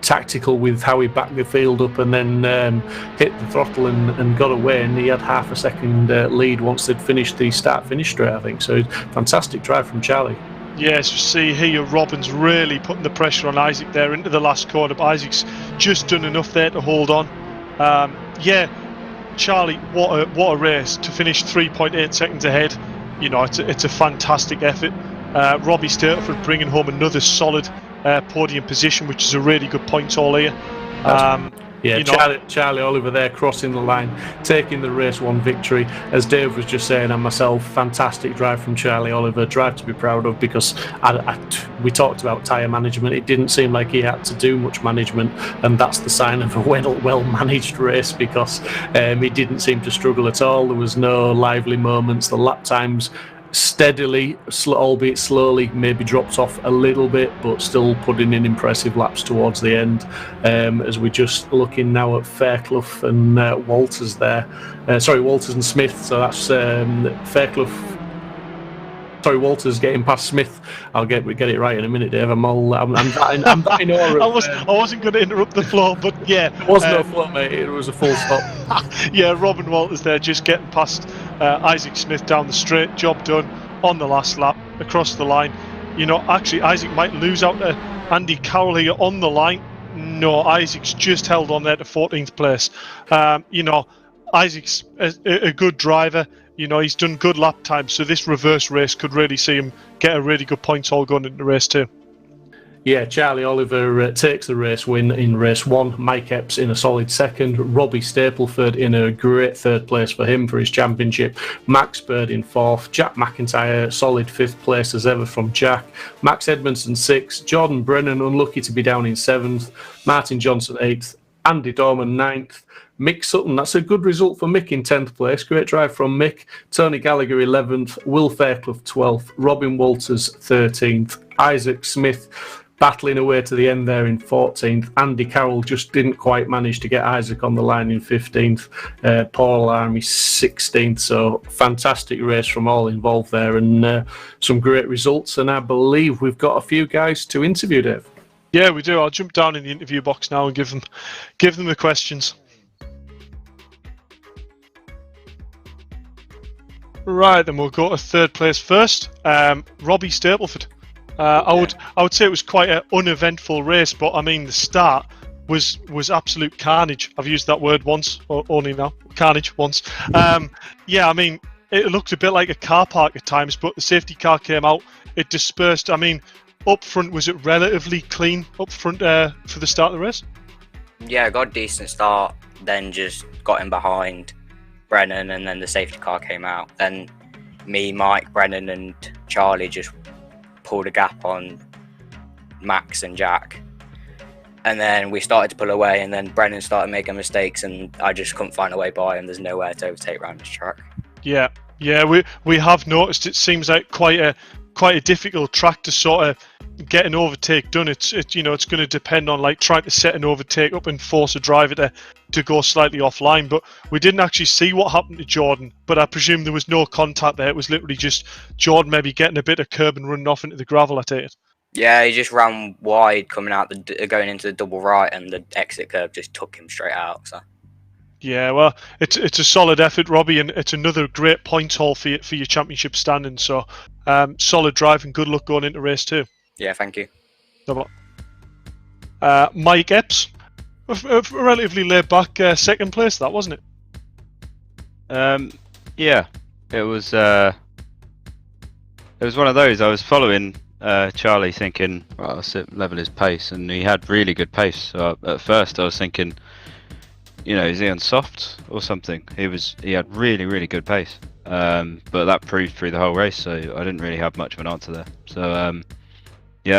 tactical with how he backed the field up, and then hit the throttle and got away, and he had half a second lead once they'd finished the start-finish straight, I think. So fantastic drive from Charlie. Yes, you see here Robin's really putting the pressure on Isaac there into the last corner, but Isaac's just done enough there to hold on. Charlie, what a race to finish 3.8 seconds ahead. It's a fantastic effort. Robbie Stapleford bringing home another solid podium position, which is a really good point all here. Charlie Oliver there crossing the line, taking the race 1 victory. As Dave was just saying, and myself, fantastic drive from Charlie Oliver, drive to be proud of, because we talked about tyre management. It didn't seem like he had to do much management, and that's the sign of a well managed race, because he didn't seem to struggle at all. There was no lively moments. The lap times steadily, albeit slowly, maybe dropped off a little bit, but still putting in impressive laps towards the end. As we're just looking now at Fairclough and Walters there. Walters and Smith. So that's Fairclough. Sorry, Walters getting past Smith. I'll get it right in a minute, Dave. I'm that in awe of, I wasn't going to interrupt the flow, but yeah. It was no flow, mate. It was a full stop. Yeah, Robin Walters there just getting past Isaac Smith down the straight. Job done on the last lap, across the line. Actually, Isaac might lose out to Andy Carroll here on the line. No, Isaac's just held on there to 14th place. Isaac's a good driver. He's done good lap times, so this reverse race could really see him get a really good points haul going into the race too. Yeah, Charlie Oliver takes the race win in race 1. Mike Epps in a solid second. Robbie Stapleford in a great third place for him for his championship. Max Bird in 4th. Jack McIntyre, solid 5th place as ever from Jack. Max Edmondson 6th. Jordan Brennan, unlucky to be down in 7th. Martin Johnson 8th. Andy Dorman 9th. Mick Sutton, that's a good result for Mick in 10th place. Great drive from Mick. Tony Gallagher 11th. Will Fairclough 12th. Robin Walters 13th. Isaac Smith battling away to the end there in 14th. Andy Carroll just didn't quite manage to get Isaac on the line in 15th. Paul Army 16th. So fantastic race from all involved there, and some great results. And I believe we've got a few guys to interview, Dave. Yeah, we do. I'll jump down in the interview box now and give them the questions. Right, then we'll go to third place first. Robbie Stapleford. I would say it was quite an uneventful race, but I mean the start was absolute carnage. I've used that word once, or only now. Carnage once. Yeah, I mean it looked a bit like a car park at times, but the safety car came out. It dispersed. I mean, up front, was it relatively clean up front for the start of the race? Yeah, got a decent start, then just got in behind Brennan, and then the safety car came out. Then me, Mike, Brennan and Charlie just pulled a gap on Max and Jack. And then we started to pull away, and then Brennan started making mistakes, and I just couldn't find a way by, and there's nowhere to overtake around this track. Yeah, we have noticed it seems like quite a difficult track to sort of get an overtake done. It's going to depend on like trying to set an overtake up and force a driver to go slightly offline. But we didn't actually see what happened to Jordan, but I presume there was no contact there. It was literally just Jordan maybe getting a bit of curb and running off into the gravel, I take it. Yeah, he just ran wide coming out going into the double right, and the exit curve just took him straight out. So. Yeah, well, it's a solid effort, Robbie, and it's another great point haul for your championship standing. So, solid drive and good luck going into race 2. Yeah, thank you. Mike Epps, a relatively laid back second place, that wasn't it? Yeah, it was one of those. I was following Charlie, thinking, well, I'll level his pace, and he had really good pace. So at first, I was thinking, is he on soft or something? He had really, really good pace. But that proved through the whole race, so I didn't really have much of an answer there. So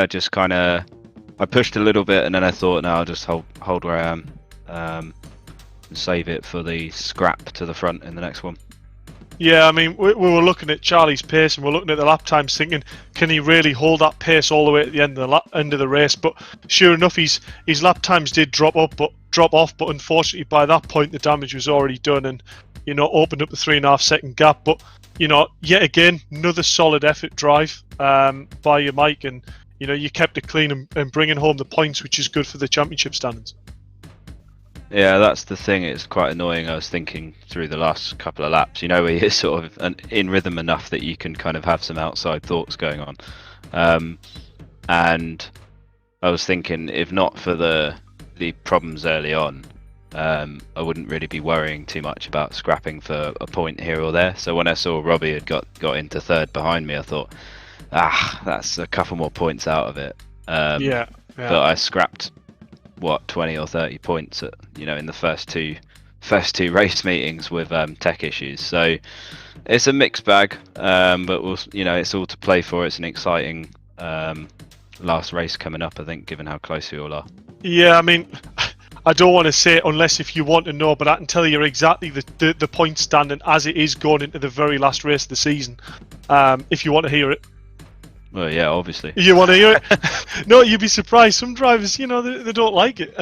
just kind of I pushed a little bit, and then I thought, no, I'll just hold where I am and save it for the scrap to the front in the next one. Yeah, I mean, we were looking at Charlie's pace, and we're looking at the lap times, thinking, can he really hold that pace all the way at the end of the race? But sure enough, his lap times did drop off, but unfortunately by that point the damage was already done, and opened up the 3.5 second gap. But yet again, another solid effort drive by your Mike, and you kept it clean and bringing home the points, which is good for the championship standings. Yeah, that's the thing. It's quite annoying. I was thinking through the last couple of laps, where you're sort of in rhythm enough that you can kind of have some outside thoughts going on. And I was thinking, if not for the problems early on, I wouldn't really be worrying too much about scrapping for a point here or there. So when I saw Robbie had got into third behind me, I thought, that's a couple more points out of it. Yeah. But I scrapped 20 or 30 points at, in the first two race meetings with tech issues. So it's a mixed bag, but we'll, it's all to play for. It's an exciting last race coming up, I think, given how close we all are. Yeah, I mean, I don't want to say it unless if you want to know, but I can tell you exactly the point standing as it is going into the very last race of the season. If you want to hear it. Well, yeah, obviously. You want to hear it? No, you'd be surprised. Some drivers, you know, they don't like it.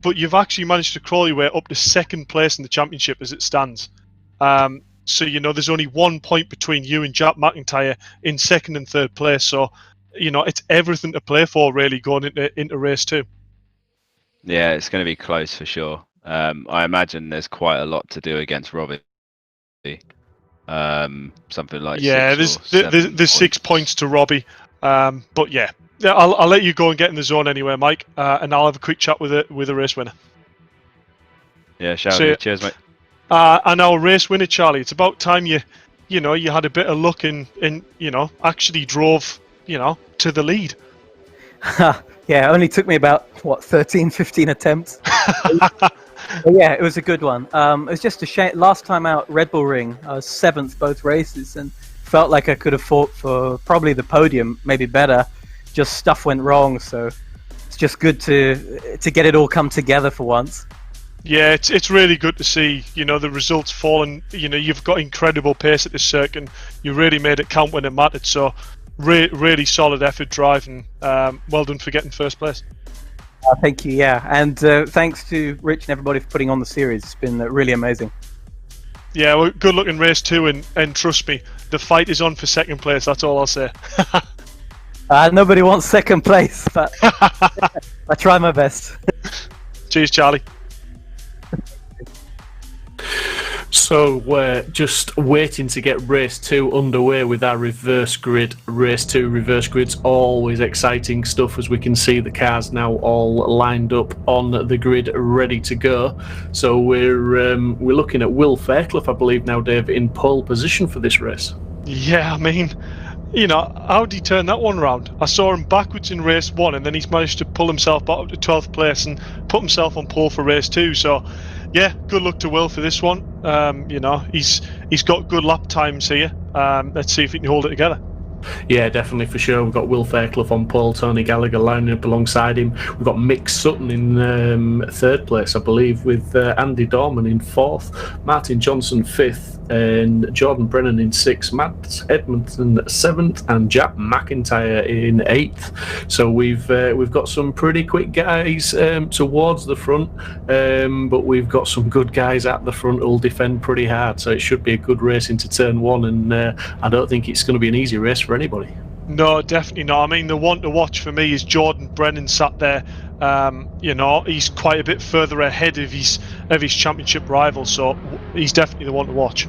But you've actually managed to crawl your way up to second place in the championship as it stands. So, you know, there's only 1 point between you and Jack McIntyre in second and third place. So, you know, it's everything to play for, really, going into race 2. Yeah, it's going to be close for sure. I imagine there's quite a lot to do against Robbie. Something like there's 6 points to Robbie. But yeah, I'll let you go and get in the zone anyway, Mike, and I'll have a quick chat with a race winner. Yeah, cheers, mate. And our race winner, Charlie. It's about time you had a bit of luck and actually drove to the lead. Yeah, it only took me about 13, 15 attempts. But yeah, it was a good one. It was just a shame. Last time out, Red Bull Ring, I was 7th both races and felt like I could have fought for probably the podium, maybe better. Just stuff went wrong, so it's just good to get it all come together for once. Yeah, it's really good to see, the results falling. You've got incredible pace at this circuit. You really made it count when it mattered. So really solid effort driving. Well done for getting first place. Thank you, yeah. And thanks to Rich and everybody for putting on the series. It's been really amazing. Yeah, well, good luck in race 2, and trust me, the fight is on for second place. That's all I'll say. Nobody wants second place, but I try my best. Cheers, Charlie. So we're just waiting to get race 2 underway with our reverse grid. Race 2 reverse grid's always exciting stuff, as we can see the cars now all lined up on the grid ready to go. So we're looking at Will Fairclough, I believe now, Dave, in pole position for this race. Yeah, I mean, how did he turn that one round? I saw him backwards in race 1, and then he's managed to pull himself back up to 12th place and put himself on pole for race 2. So yeah, good luck to Will for this one. He's got good lap times here. Let's see if he can hold it together. Yeah, definitely, for sure. We've got Will Fairclough on pole, Tony Gallagher lining up alongside him. We've got Mick Sutton in third place, I believe, with Andy Dorman in 4th, Martin Johnson 5th, and Jordan Brennan in 6th, Matt Edmondson 7th, and Jack McIntyre in 8th. So we've got some pretty quick guys towards the front, but we've got some good guys at the front who'll defend pretty hard. So it should be a good race into turn 1, and I don't think it's going to be an easy race for anybody. No, definitely not. I mean, the one to watch for me is Jordan Brennan sat there. He's quite a bit further ahead of his championship rival, so he's definitely the one to watch.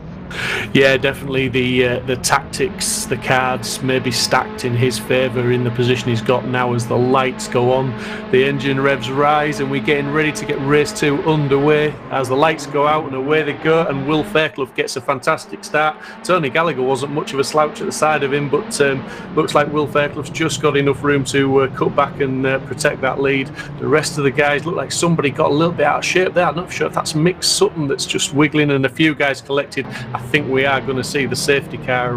Yeah, definitely the tactics, the cards may be stacked in his favour in the position he's got now as the lights go on, the engine revs rise, and we're getting ready to get race 2 underway as the lights go out and away they go, and Will Fairclough gets a fantastic start. Tony Gallagher wasn't much of a slouch at the side of him, but looks like Will Fairclough's just got enough room to cut back and protect that lead. The rest of the guys look like somebody got a little bit out of shape there. I'm not sure if that's Mick Sutton that's just wiggling, and a few guys collected. I think we are going to see the safety car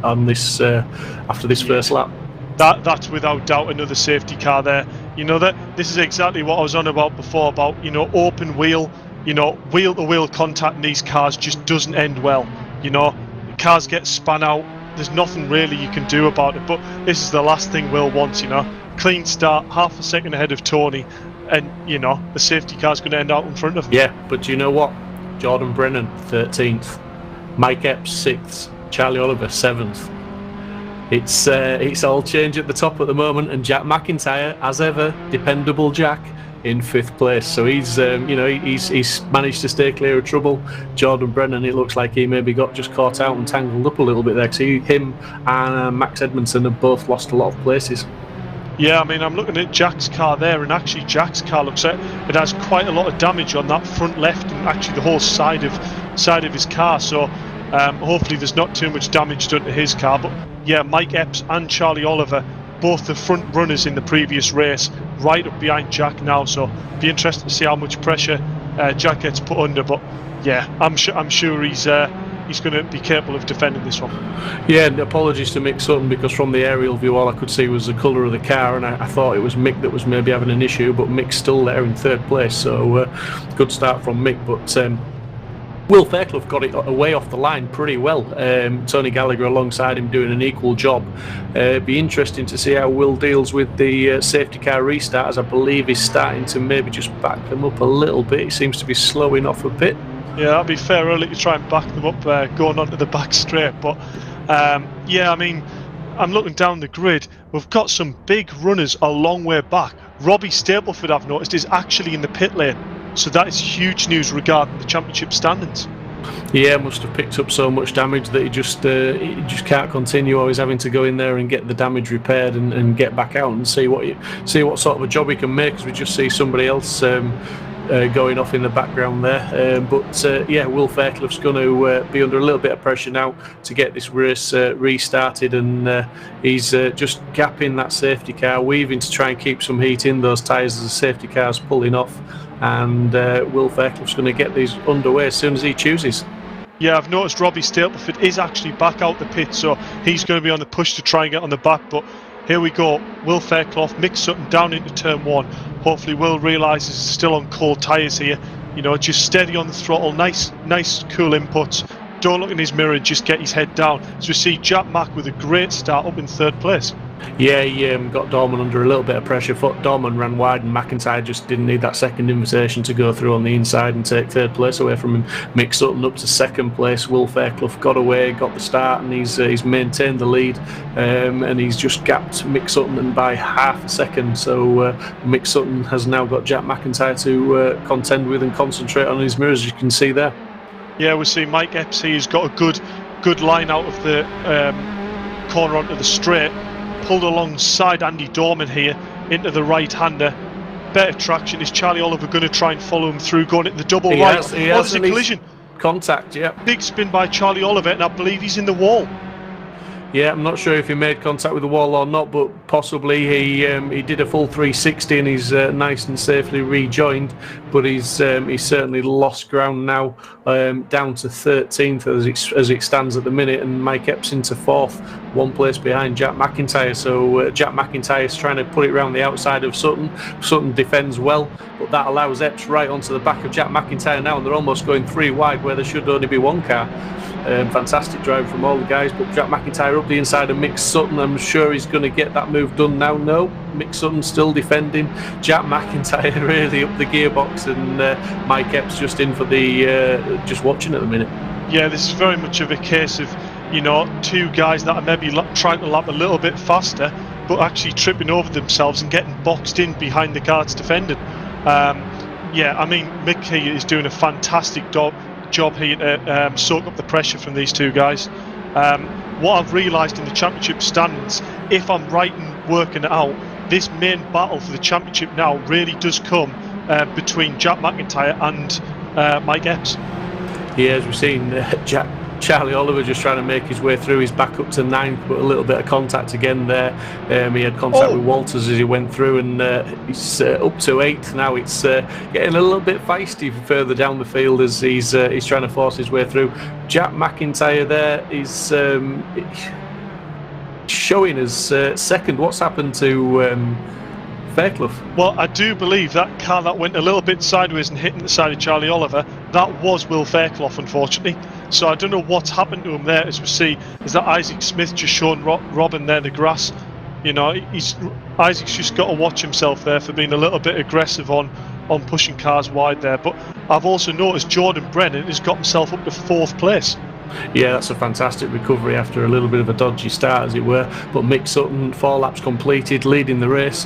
on this after this first lap. That's without doubt another safety car there. That this is exactly what I was on about before, about open wheel, wheel to wheel contact in these cars just doesn't end well. Cars get spun out. There's nothing really you can do about it. But this is the last thing Will wants. Clean start, half a second ahead of Tony, and the safety car's going to end out in front of him. Yeah, but you know what? Jordan Brennan 13th. Mike Epps 6th, Charlie Oliver 7th. It's all change at the top at the moment, and Jack McIntyre, as ever, dependable Jack, in 5th place. So he's managed to stay clear of trouble. Jordan Brennan, it looks like he maybe got just caught out and tangled up a little bit there, because him and Max Edmondson have both lost a lot of places. Yeah, I mean, I'm looking at Jack's car there, and actually Jack's car looks like it has quite a lot of damage on that front left and actually the whole side of his car. So hopefully there's not too much damage done to his car. But yeah, Mike Epps and Charlie Oliver, both the front runners in the previous race, right up behind Jack now. So be interested to see how much pressure Jack gets put under. But yeah, I'm sure he's he's going to be capable of defending this one. Yeah, and apologies to Mick Sutton, because from the aerial view all I could see was the colour of the car, and I thought it was Mick that was maybe having an issue, but Mick's still there in third place, so good start from Mick. But Will Fairclough got it away off the line pretty well. Tony Gallagher alongside him doing an equal job. Be interesting to see how Will deals with the safety car restart, as I believe he's starting to maybe just back them up a little bit. He seems to be slowing off a bit. Yeah, that'd be fair early to try and back them up going onto the back straight. But yeah, I mean, I'm looking down the grid. We've got some big runners a long way back. Robbie Stapleford, I've noticed, is actually in the pit lane. So that is huge news regarding the championship standings. Yeah, must have picked up so much damage that he just can't continue, or he's having to go in there and get the damage repaired and get back out and see what sort of a job he can make, as we just see somebody else going off in the background there. But yeah, Will Fairclough's going to be under a little bit of pressure now to get this race restarted, and he's just gapping that safety car, weaving to try and keep some heat in those tyres as the safety car's pulling off. And Will Fairclough's going to get these underway as soon as he chooses. Yeah, I've noticed Robbie Stapleford is actually back out the pit, so he's going to be on the push to try and get on the back. But here we go, Will Fairclough, Mick Sutton down into turn one. Hopefully Will realises he's still on cold tyres here. You know, just steady on the throttle, nice cool inputs. Don't look in his mirror, just get his head down. So we see Jack Mack with a great start up in third place. Yeah, he got Dorman under a little bit of pressure. Dorman ran wide, and McIntyre just didn't need that second invitation to go through on the inside and take third place away from him. Mick Sutton up to second place. Will Fairclough got away, got the start, and he's maintained the lead, and he's just gapped Mick Sutton by half a second. So Mick Sutton has now got Jack McIntyre to contend with and concentrate on his mirrors, as you can see there. Yeah, we see Mike Epps here. He's got a good line out of the corner onto the straight. Pulled alongside Andy Dorman here into the right-hander. Better traction. Is Charlie Oliver going to try and follow him through, going into the double right? There's a collision. Contact, yeah. Big spin by Charlie Oliver, and I believe he's in the wall. Yeah, I'm not sure if he made contact with the wall or not, but possibly he did a full 360 and he's nice and safely rejoined. But he's certainly lost ground now, down to 13th as it stands at the minute, and Mike Epps into 4th, one place behind Jack McIntyre. So Jack McIntyre is trying to put it around the outside of Sutton. Sutton defends well, but that allows Epps right onto the back of Jack McIntyre now, and they're almost going 3 wide where there should only be one car. Fantastic drive from all the guys, but Jack McIntyre up the inside of Mick Sutton. I'm sure he's going to get that move done now. No, Mick Sutton still defending. Jack McIntyre really up the gearbox, and Mike Epps just in for the just watching at the minute. Yeah, this is very much of a case of, you know, two guys that are maybe trying to lap a little bit faster, but actually tripping over themselves and getting boxed in behind the guards defending. Yeah, I mean, Mick here is doing a fantastic job here to soak up the pressure from these two guys. What I've realised in the championship standings, if I'm right in working it out, this main battle for the championship now really does come between Jack McIntyre and Mike Epps. Yeah, as we've seen, Charlie Oliver just trying to make his way through. He's back up to 9th, but a little bit of contact again there. He had contact with Walters as he went through, and he's up to 8th now. It's getting a little bit feisty further down the field as he's trying to force his way through. Jack McIntyre there is showing as second. What's happened to Fairclough? Well, I do believe that car that went a little bit sideways and hitting the side of Charlie Oliver, that was Will Fairclough, unfortunately. So I don't know what's happened to him there. As we see, is that Isaac Smith just showing Robin there the grass. You know, Isaac's just got to watch himself there for being a little bit aggressive on pushing cars wide there. But I've also noticed Jordan Brennan has got himself up to 4th place. Yeah, that's a fantastic recovery after a little bit of a dodgy start, as it were. But Mick Sutton, 4 laps completed, leading the race,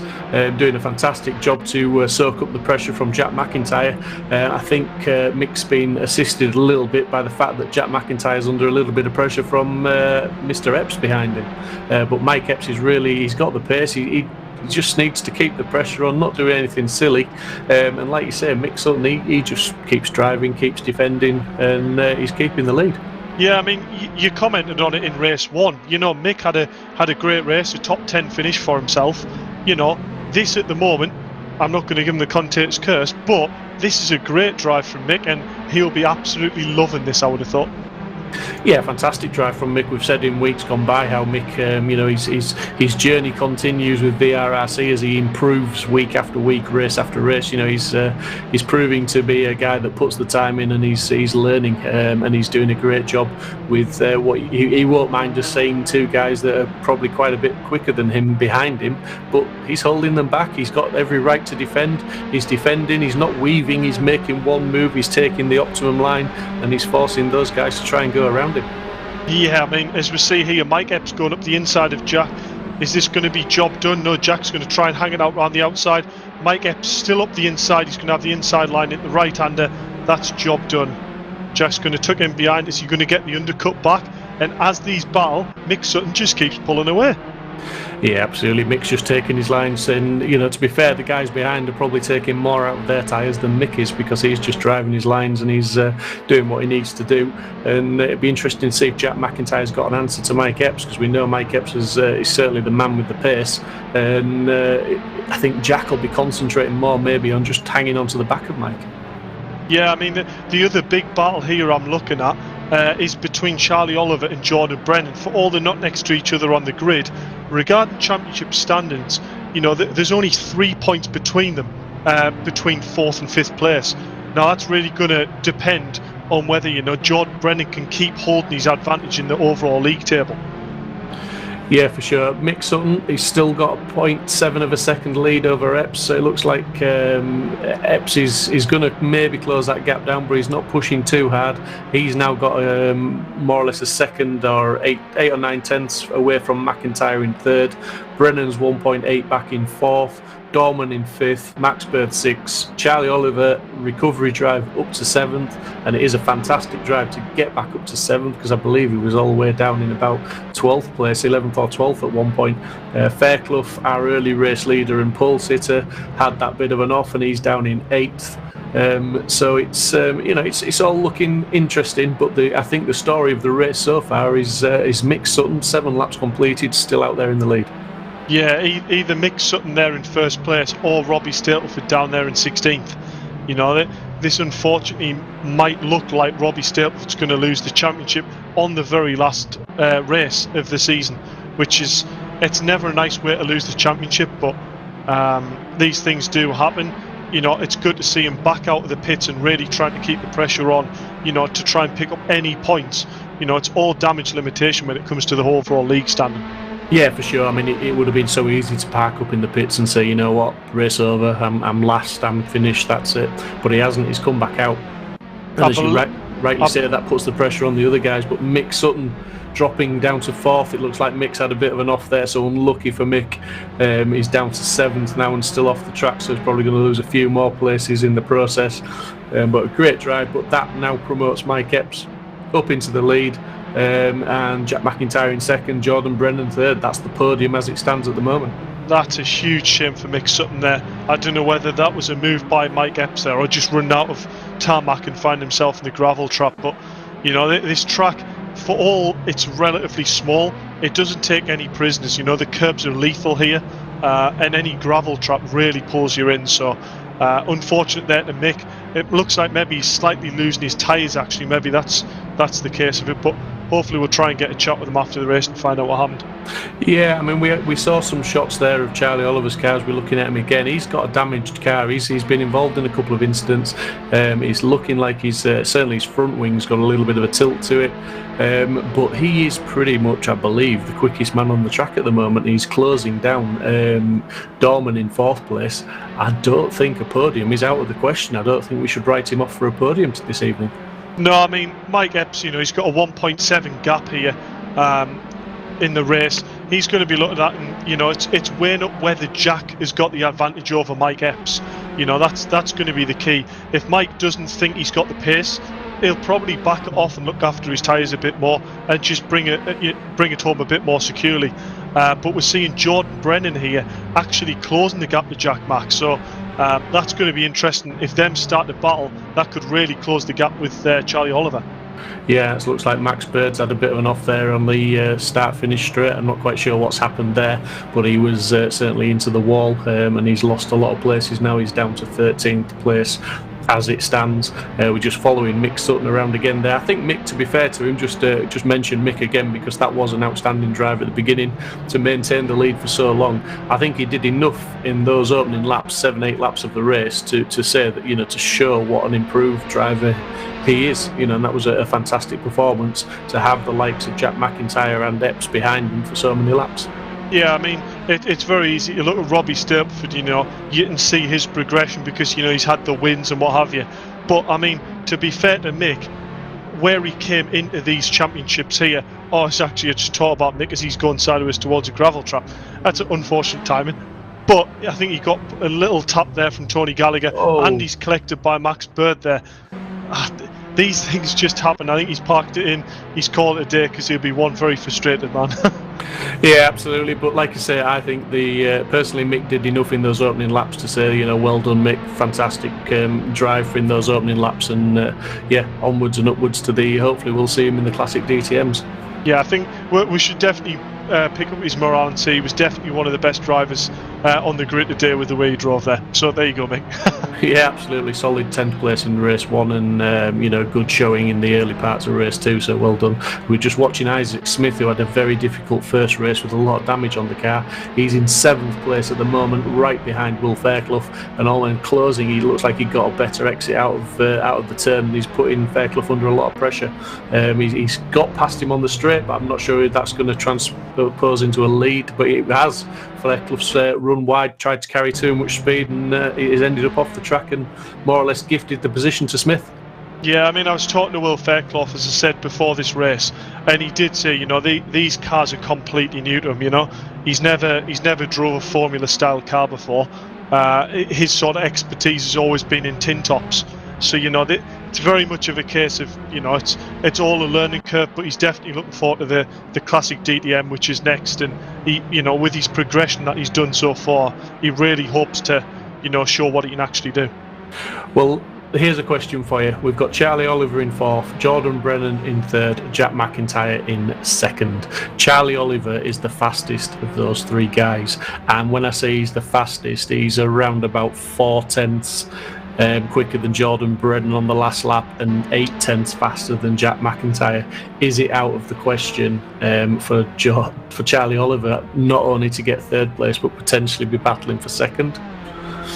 doing a fantastic job to soak up the pressure from Jack McIntyre. I think Mick's been assisted a little bit by the fact that Jack McIntyre's under a little bit of pressure from Mr. Epps behind him. But Mike Epps he's got the pace. He just needs to keep the pressure on, not doing anything silly. And like you say, Mick Sutton, he just keeps driving, keeps defending, and he's keeping the lead. Yeah, I mean, you commented on it in race 1. You know, Mick had a great race, a top 10 finish for himself. You know, this at the moment, I'm not going to give him the commentator's curse, but this is a great drive from Mick, and he'll be absolutely loving this, I would have thought. Yeah, fantastic drive from Mick. We've said in weeks gone by how Mick, his journey continues with VRRC as he improves week after week, race after race. He's proving to be a guy that puts the time in, and he's learning, and he's doing a great job with what he won't mind just saying two guys that are probably quite a bit quicker than him behind him, but he's holding them back. He's got every right to defend. He's defending. He's not weaving. He's making one move. He's taking the optimum line, and he's forcing those guys to try and go around him. Yeah, I mean, as we see here, Mike Epps going up the inside of Jack. Is this going to be job done? No, Jack's going to try and hang it out around the outside. Mike Epps still up the inside. He's going to have the inside line at the right-hander. That's job done. Jack's going to tuck in behind. Is he going to get the undercut back? And as these battle, Mick Sutton just keeps pulling away. Yeah, absolutely. Mick's just taking his lines, and to be fair, the guys behind are probably taking more out of their tyres than Mick is, because he's just driving his lines and he's doing what he needs to do. And it'd be interesting to see if Jack McIntyre's got an answer to Mike Epps, because we know Mike Epps is certainly the man with the pace, and I think Jack will be concentrating more maybe on just hanging on to the back of Mike. Yeah, I mean, the other big battle here I'm looking at is between Charlie Oliver and Jordan Brennan. For all they're not next to each other on the grid, regarding championship standings, there's only 3 points between them, between 4th and 5th place. Now that's really going to depend on whether Jordan Brennan can keep holding his advantage in the overall league table. Yeah, for sure. Mick Sutton, he's still got a 0.7 of a second lead over Epps, so it looks like Epps is going to maybe close that gap down, but he's not pushing too hard. He's now got more or less a second or 8 or 9 tenths away from McIntyre in 3rd. Brennan's 1.8 back in 4th. Dorman in 5th, Max Bird 6th, Charlie Oliver recovery drive up to 7th, and it is a fantastic drive to get back up to 7th, because I believe he was all the way down in about 12th place, 11th or 12th at one point. Fairclough, our early race leader and pole sitter, had that bit of an off, and he's down in 8th. So it's all looking interesting, but I think the story of the race so far is Mick Sutton, 7 laps completed, still out there in the lead. Yeah, either Mick Sutton there in 1st place or Robbie Stapleford down there in 16th. This unfortunately might look like Robbie Stapleford's going to lose the championship on the very last race of the season, it's never a nice way to lose the championship, but these things do happen. It's good to see him back out of the pits and really trying to keep the pressure on, to try and pick up any points. It's all damage limitation when it comes to the overall league standing. Yeah, for sure. I mean, it would have been so easy to park up in the pits and say, you know what, race over, I'm last, I'm finished, that's it. But he hasn't, he's come back out. And as you rightly say, that puts the pressure on the other guys. But Mick Sutton dropping down to 4th, it looks like Mick's had a bit of an off there, so unlucky for Mick. He's down to 7th now and still off the track, so he's probably going to lose a few more places in the process. But a great drive, but that now promotes Mike Epps up into the lead. And Jack McIntyre in 2nd, Jordan Brennan 3rd. That's the podium as it stands at the moment. That's a huge shame for Mick Sutton there. I don't know whether that was a move by Mike Epps there or just run out of tarmac and find himself in the gravel trap. But this track, for all it's relatively small, it doesn't take any prisoners. The curbs are lethal here, and any gravel trap really pulls you in. So unfortunate there to Mick. It looks like maybe he's slightly losing his tyres, actually. Maybe that's the case of it, but hopefully we'll try and get a chat with him after the race and find out what happened. Yeah, I mean, we saw some shots there of Charlie Oliver's cars. We're looking at him again. He's got a damaged car. He's been involved in a couple of incidents. He's looking like he's certainly his front wing's got a little bit of a tilt to it. But he is pretty much, I believe, the quickest man on the track at the moment. He's closing down Dorman in 4th place. I don't think a podium is out of the question. I don't think we should write him off for a podium this evening. No, I mean, Mike Epps, he's got a 1.7 gap here in the race. He's going to be looking at, and it's weighing up whether Jack has got the advantage over Mike Epps. That's going to be the key. If Mike doesn't think he's got the pace, he'll probably back it off and look after his tyres a bit more and just bring it home a bit more securely. But we're seeing Jordan Brennan here actually closing the gap to Jack Mack. So that's going to be interesting. If them start to battle, that could really close the gap with Charlie Oliver. Yeah, it looks like Max Bird's had a bit of an off there on the start-finish straight. I'm not quite sure what's happened there, but he was certainly into the wall, and he's lost a lot of places now. He's down to 13th place. as it stands. We're just following Mick Sutton around again there. I think Mick, to be fair to him, just mention Mick again because that was an outstanding drive at the beginning to maintain the lead for so long. I think he did enough in those opening laps, 7-8 laps of the race, to say that, you know, to show what an improved driver he is, you know, and that was a fantastic performance to have the likes of Jack McIntyre and Epps behind him for so many laps. Yeah, I mean, it's very easy to look at Robbie Stapleford, you know, you can see his progression because, you know, he's had the wins and what have you. But, I mean, to be fair to Mick, where he came into these championships here, it's actually, I just talked about Mick as he's going sideways towards a gravel trap. That's an unfortunate timing. But I think he got a little tap there from Tony Gallagher, and he's collected by Max Bird there. These things just happen. I think he's parked it in. He's called it a day because he'll be one very frustrated man. Yeah, absolutely. But like I say, I think personally Mick did enough in those opening laps to say, you know, well done, Mick. Fantastic drive in those opening laps, and yeah, onwards and upwards to the. Hopefully, we'll see him in the classic DTMs. Yeah, I think we should definitely pick up his morale and say he was definitely one of the best drivers on the grid today with the way he drove there. So there you go, Mick. Yeah, absolutely. Solid 10th place in race 1 and, you know, good showing in the early parts of race 2, so well done. We're just watching Isaac Smith, who had a very difficult first race with a lot of damage on the car. He's in 7th place at the moment, right behind Will Fairclough, and all in closing, he looks like he got a better exit out of the turn, and he's putting Fairclough under a lot of pressure. He's got past him on the straight, but I'm not sure if that's going to transpose into a lead, but it has. Fairclough's run wide, tried to carry too much speed, and he's ended up off the track and more or less gifted the position to Smith. Yeah, I mean, I was talking to Will Fairclough, as I said, before this race, and he did say, you know, these cars are completely new to him, you know. He's never drove a Formula-style car before. His sort of expertise has always been in tin tops. So, you know, it's very much of a case of, you know, it's all a learning curve, but he's definitely looking forward to the classic DTM, which is next. And he, you know, with his progression that he's done so far, he really hopes to, you know, show what he can actually do. Well, here's a question for you. We've got Charlie Oliver in 4th, Jordan Brennan in 3rd, Jack McIntyre in 2nd. Charlie Oliver is the fastest of those 3 guys, and when I say he's the fastest, he's around about 4/10 quicker than Jordan Brennan on the last lap and 8/10 faster than Jack McIntyre. Is it out of the question for Charlie Oliver not only to get 3rd place but potentially be battling for 2nd?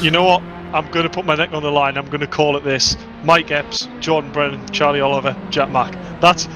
You know what? I'm going to put my neck on the line. I'm going to call it this. Mike Epps, Jordan Brennan, Charlie Oliver, Jack Mack. That's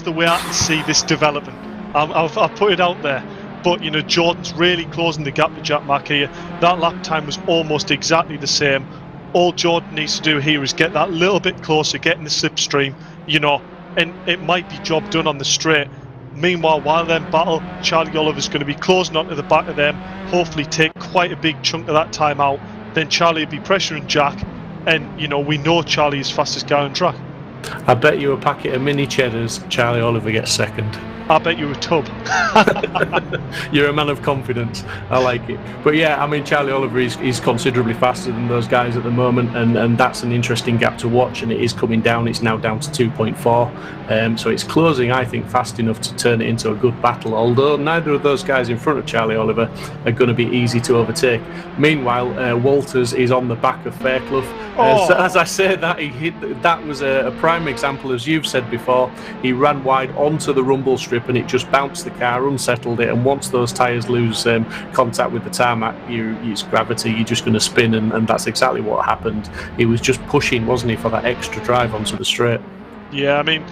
the way I can see this developing. I'll put it out there. But, you know, Jordan's really closing the gap to Jack Mack here. That lap time was almost exactly the same. All Jordan needs to do here is get that little bit closer, get in the slipstream, you know, and it might be job done on the straight. Meanwhile, while they're in battle, Charlie Oliver's going to be closing onto the back of them, hopefully take quite a big chunk of that time out. Then Charlie will be pressuring Jack, and, you know, we know Charlie is fastest guy on track. I bet you a packet of mini cheddars, Charlie Oliver gets 2nd. I bet you a tub. You're a man of confidence. I like it. But yeah, I mean, Charlie Oliver is considerably faster than those guys at the moment, and that's an interesting gap to watch, and it is coming down. It's now down to 2.4. So it's closing, I think, fast enough to turn it into a good battle, although neither of those guys in front of Charlie Oliver are going to be easy to overtake. Meanwhile, Walters is on the back of Fairclough. So as I say that was a prime example, as you've said before. He ran wide onto the rumble strip and it just bounced the car, unsettled it, and once those tyres lose contact with the tarmac, it's gravity, you're just going to spin, and that's exactly what happened. He was just pushing, wasn't he, for that extra drive onto the straight. Yeah, I mean,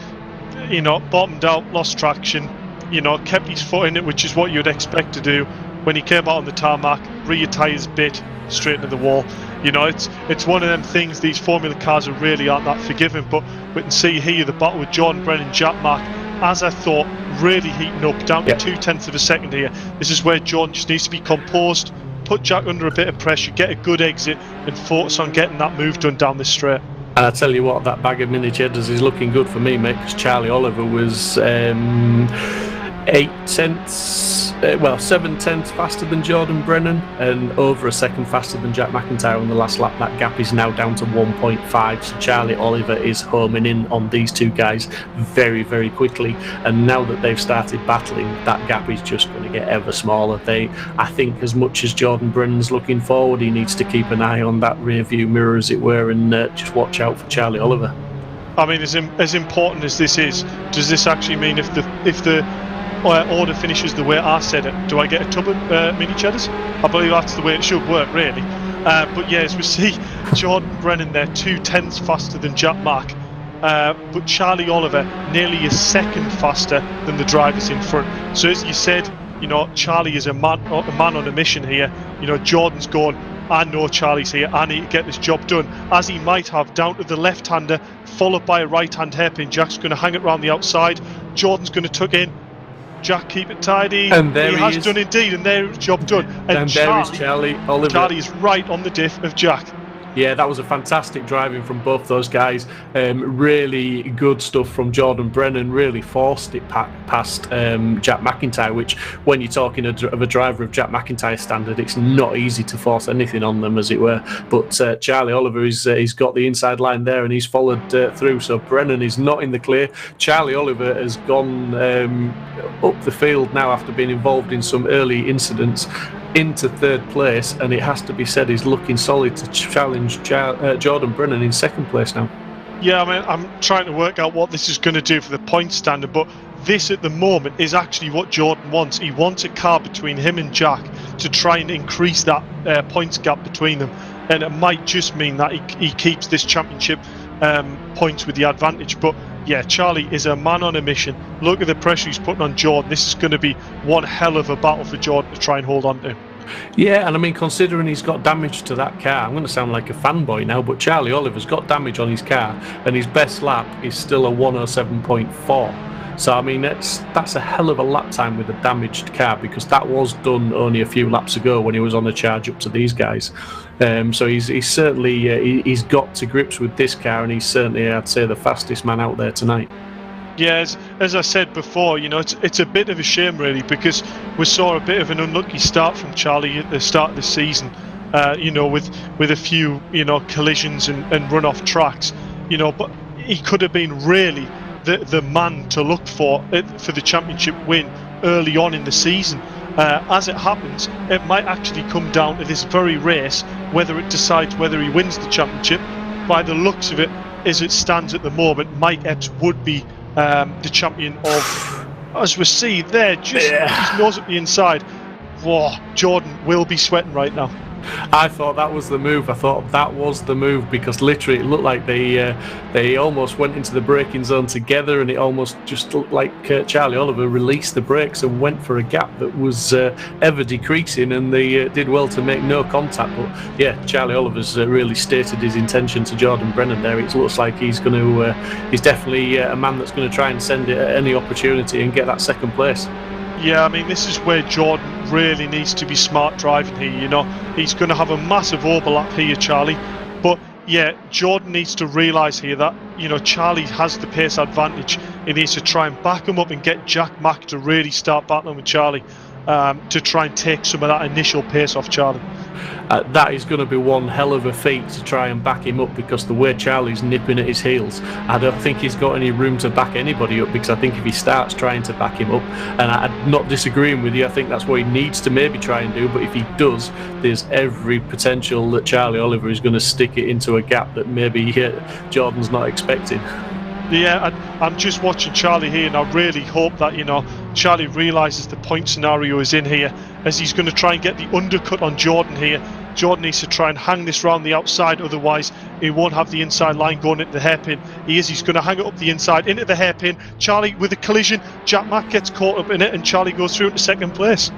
you know, bottomed out, lost traction, you know, kept his foot in it, which is what you'd expect to do. When he came out on the tarmac, rear tyres bit straight into the wall. You know, it's one of them things, these Formula cars really aren't that forgiving, but we can see here the battle with Jordan Brennan, Jack Mack, as I thought, really heating up, down to 0.2 of a second here. This is where Jordan just needs to be composed, put Jack under a bit of pressure, get a good exit, and focus on getting that move done down this straight. And I tell you what, that bag of mini cheddars is looking good for me, mate, because Charlie Oliver was 0.8 7/10 faster than Jordan Brennan and over a second faster than Jack McIntyre on the last lap. That gap is now down to 1.5. So Charlie Oliver is homing in on these two guys very, very quickly. And now that they've started battling, that gap is just going to get ever smaller. I think as much as Jordan Brennan's looking forward, he needs to keep an eye on that rear view mirror, as it were, and just watch out for Charlie Oliver. I mean, as important as this is, does this actually mean if the order finishes the way I said it, do I get a tub of mini cheddars? I believe that's the way it should work, really. But yeah, as we see, Jordan Brennan there 2/10 faster than Jack Mack, but Charlie Oliver nearly a second faster than the drivers in front. So as you said, Charlie is a man on a mission here. Jordan's going, I know Charlie's here, I need to get this job done, as he might have down to the left-hander, followed by a right-hand hairpin. Jack's going to hang it around the outside, Jordan's going to tuck in, Jack keep it tidy, and there he has done indeed, and there, job done. And there is Charlie Oliver. Charlie is right on the diff of Jack. Yeah, that was a fantastic driving from both those guys. Really good stuff from Jordan Brennan. Really forced it past Jack McIntyre, which, when you're talking of a driver of Jack McIntyre's standard, it's not easy to force anything on them, as it were. But Charlie Oliver, he's got the inside line there, and he's followed through. So Brennan is not in the clear. Charlie Oliver has gone up the field now after being involved in some early incidents, into third place, and it has to be said he's looking solid to challenge Jordan Brennan in second place now. Yeah, I mean, I'm trying to work out what this is going to do for the point standard, but this at the moment is actually what Jordan wants. He wants a car between him and Jack to try and increase that points gap between them, and it might just mean that he keeps this championship points with the advantage. But yeah, Charlie is a man on a mission. Look at the pressure he's putting on Jordan. This is going to be one hell of a battle for Jordan to try and hold on to. Yeah, and I mean, considering he's got damage to that car, I'm going to sound like a fanboy now, but Charlie Oliver's got damage on his car, and his best lap is still a 107.4. So I mean, that's a hell of a lap time with a damaged car, because that was done only a few laps ago when he was on a charge up to these guys. So he's certainly he's got to grips with this car, and he's certainly, I'd say, the fastest man out there tonight. Yeah, as I said before, it's a bit of a shame, really, because we saw a bit of an unlucky start from Charlie at the start of the season, with a few collisions and run-off tracks, but he could have been really the man to look for the championship win early on in the season. As it happens, it might actually come down to this very race whether it decides whether he wins the championship. By the looks of it, as it stands at the moment, Mike Epps would be the champion of, as we see there, just his nose at the inside. Whoa, Jordan will be sweating right now. I thought that was the move. Because literally it looked like they almost went into the braking zone together, and it almost just looked like Charlie Oliver released the brakes and went for a gap that was ever decreasing, and they did well to make no contact. But yeah, Charlie Oliver's really stated his intention to Jordan Brennan there. It looks like he's going to he's definitely a man that's going to try and send it at any opportunity and get that second place. Yeah, I mean, this is where Jordan really needs to be smart driving here. He's going to have a massive overlap here, Charlie. But yeah, Jordan needs to realise here that Charlie has the pace advantage. He needs to try and back him up and get Jack Mack to really start battling with Charlie, to try and take some of that initial pace off Charlie. That is going to be one hell of a feat to try and back him up, because the way Charlie's nipping at his heels, I don't think he's got any room to back anybody up, because I think if he starts trying to back him up, and I'm not disagreeing with you, I think that's what he needs to maybe try and do, but if he does, there's every potential that Charlie Oliver is going to stick it into a gap that maybe Jordan's not expecting. Yeah, I'm just watching Charlie here, and I really hope that Charlie realises the point scenario is in here, as he's going to try and get the undercut on Jordan here. Jordan needs to try and hang this round the outside, otherwise he won't have the inside line going into the hairpin. He's going to hang it up the inside into the hairpin. Charlie with a collision, Jack Mack gets caught up in it, and Charlie goes through into second place.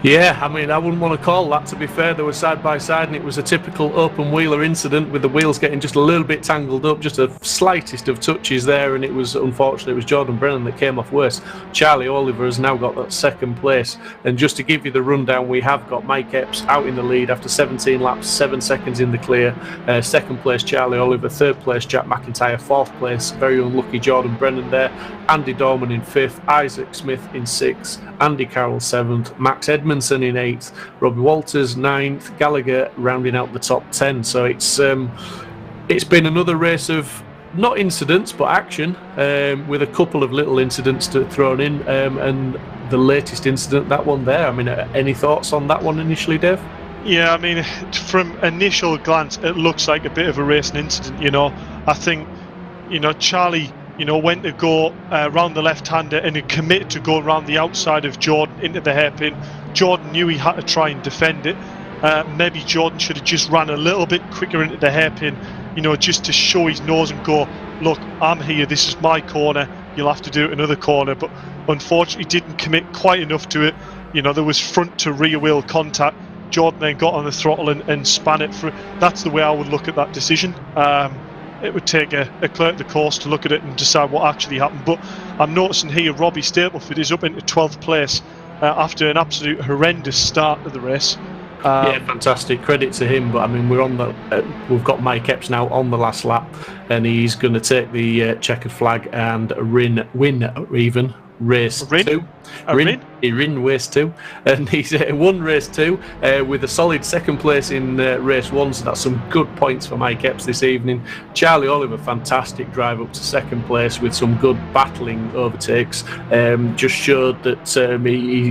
Yeah, I mean, I wouldn't want to call that. To be fair, they were side by side, and it was a typical open wheeler incident with the wheels getting just a little bit tangled up, just a slightest of touches there, and it was unfortunately it was Jordan Brennan that came off worst. Charlie Oliver has now got that second place, and just to give you the rundown, we have got Mike Epps out in the lead after 17 laps, 7 seconds in the clear. Second place Charlie Oliver, third place Jack McIntyre, fourth place very unlucky Jordan Brennan there. Andy Dorman in fifth, Isaac Smith in sixth, Andy Carroll seventh, Max Edmondson in eighth, Robbie Walters ninth, Gallagher rounding out the top 10. So it's been another race of not incidents but action, with a couple of little incidents thrown in, and the latest incident, that one there. I mean, any thoughts on that one initially, Dave? Yeah, I mean, from initial glance, it looks like a bit of a racing incident. I think, Charlie, went to go round the left-hander and he committed to go around the outside of Jordan into the hairpin. Jordan knew he had to try and defend it. Maybe Jordan should have just ran a little bit quicker into the hairpin, just to show his nose and go, look, I'm here, this is my corner, you'll have to do it another corner. But unfortunately didn't commit quite enough to it. There was front to rear wheel contact. Jordan then got on the throttle and span it through. That's the way I would look at that decision. It would take a clerk of the course to look at it and decide what actually happened. But I'm noticing here Robbie Stapleford is up into 12th place after an absolute horrendous start to the race. Yeah, fantastic. Credit to him. But I mean, we've got Mike Epps now on the last lap, and he's going to take the checkered flag and win race 2. He ran race 2, and he's won race 2 with a solid second place in race 1, so that's some good points for Mike Epps this evening. Charlie Oliver, fantastic drive up to second place with some good battling overtakes. Just showed that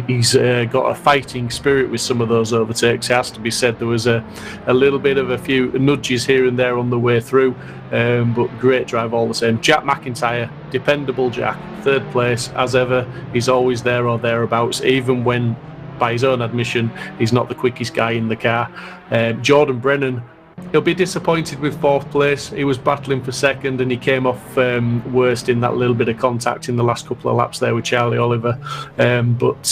he's got a fighting spirit with some of those overtakes. It has to be said, there was a little bit of a few nudges here and there on the way through, but great drive all the same. Jack McIntyre, dependable Jack, third place as ever. He's always there or thereabouts, even when, by his own admission, he's not the quickest guy in the car. Jordan Brennan, he'll be disappointed with fourth place. He was battling for second, and he came off worst in that little bit of contact in the last couple of laps there with Charlie Oliver. But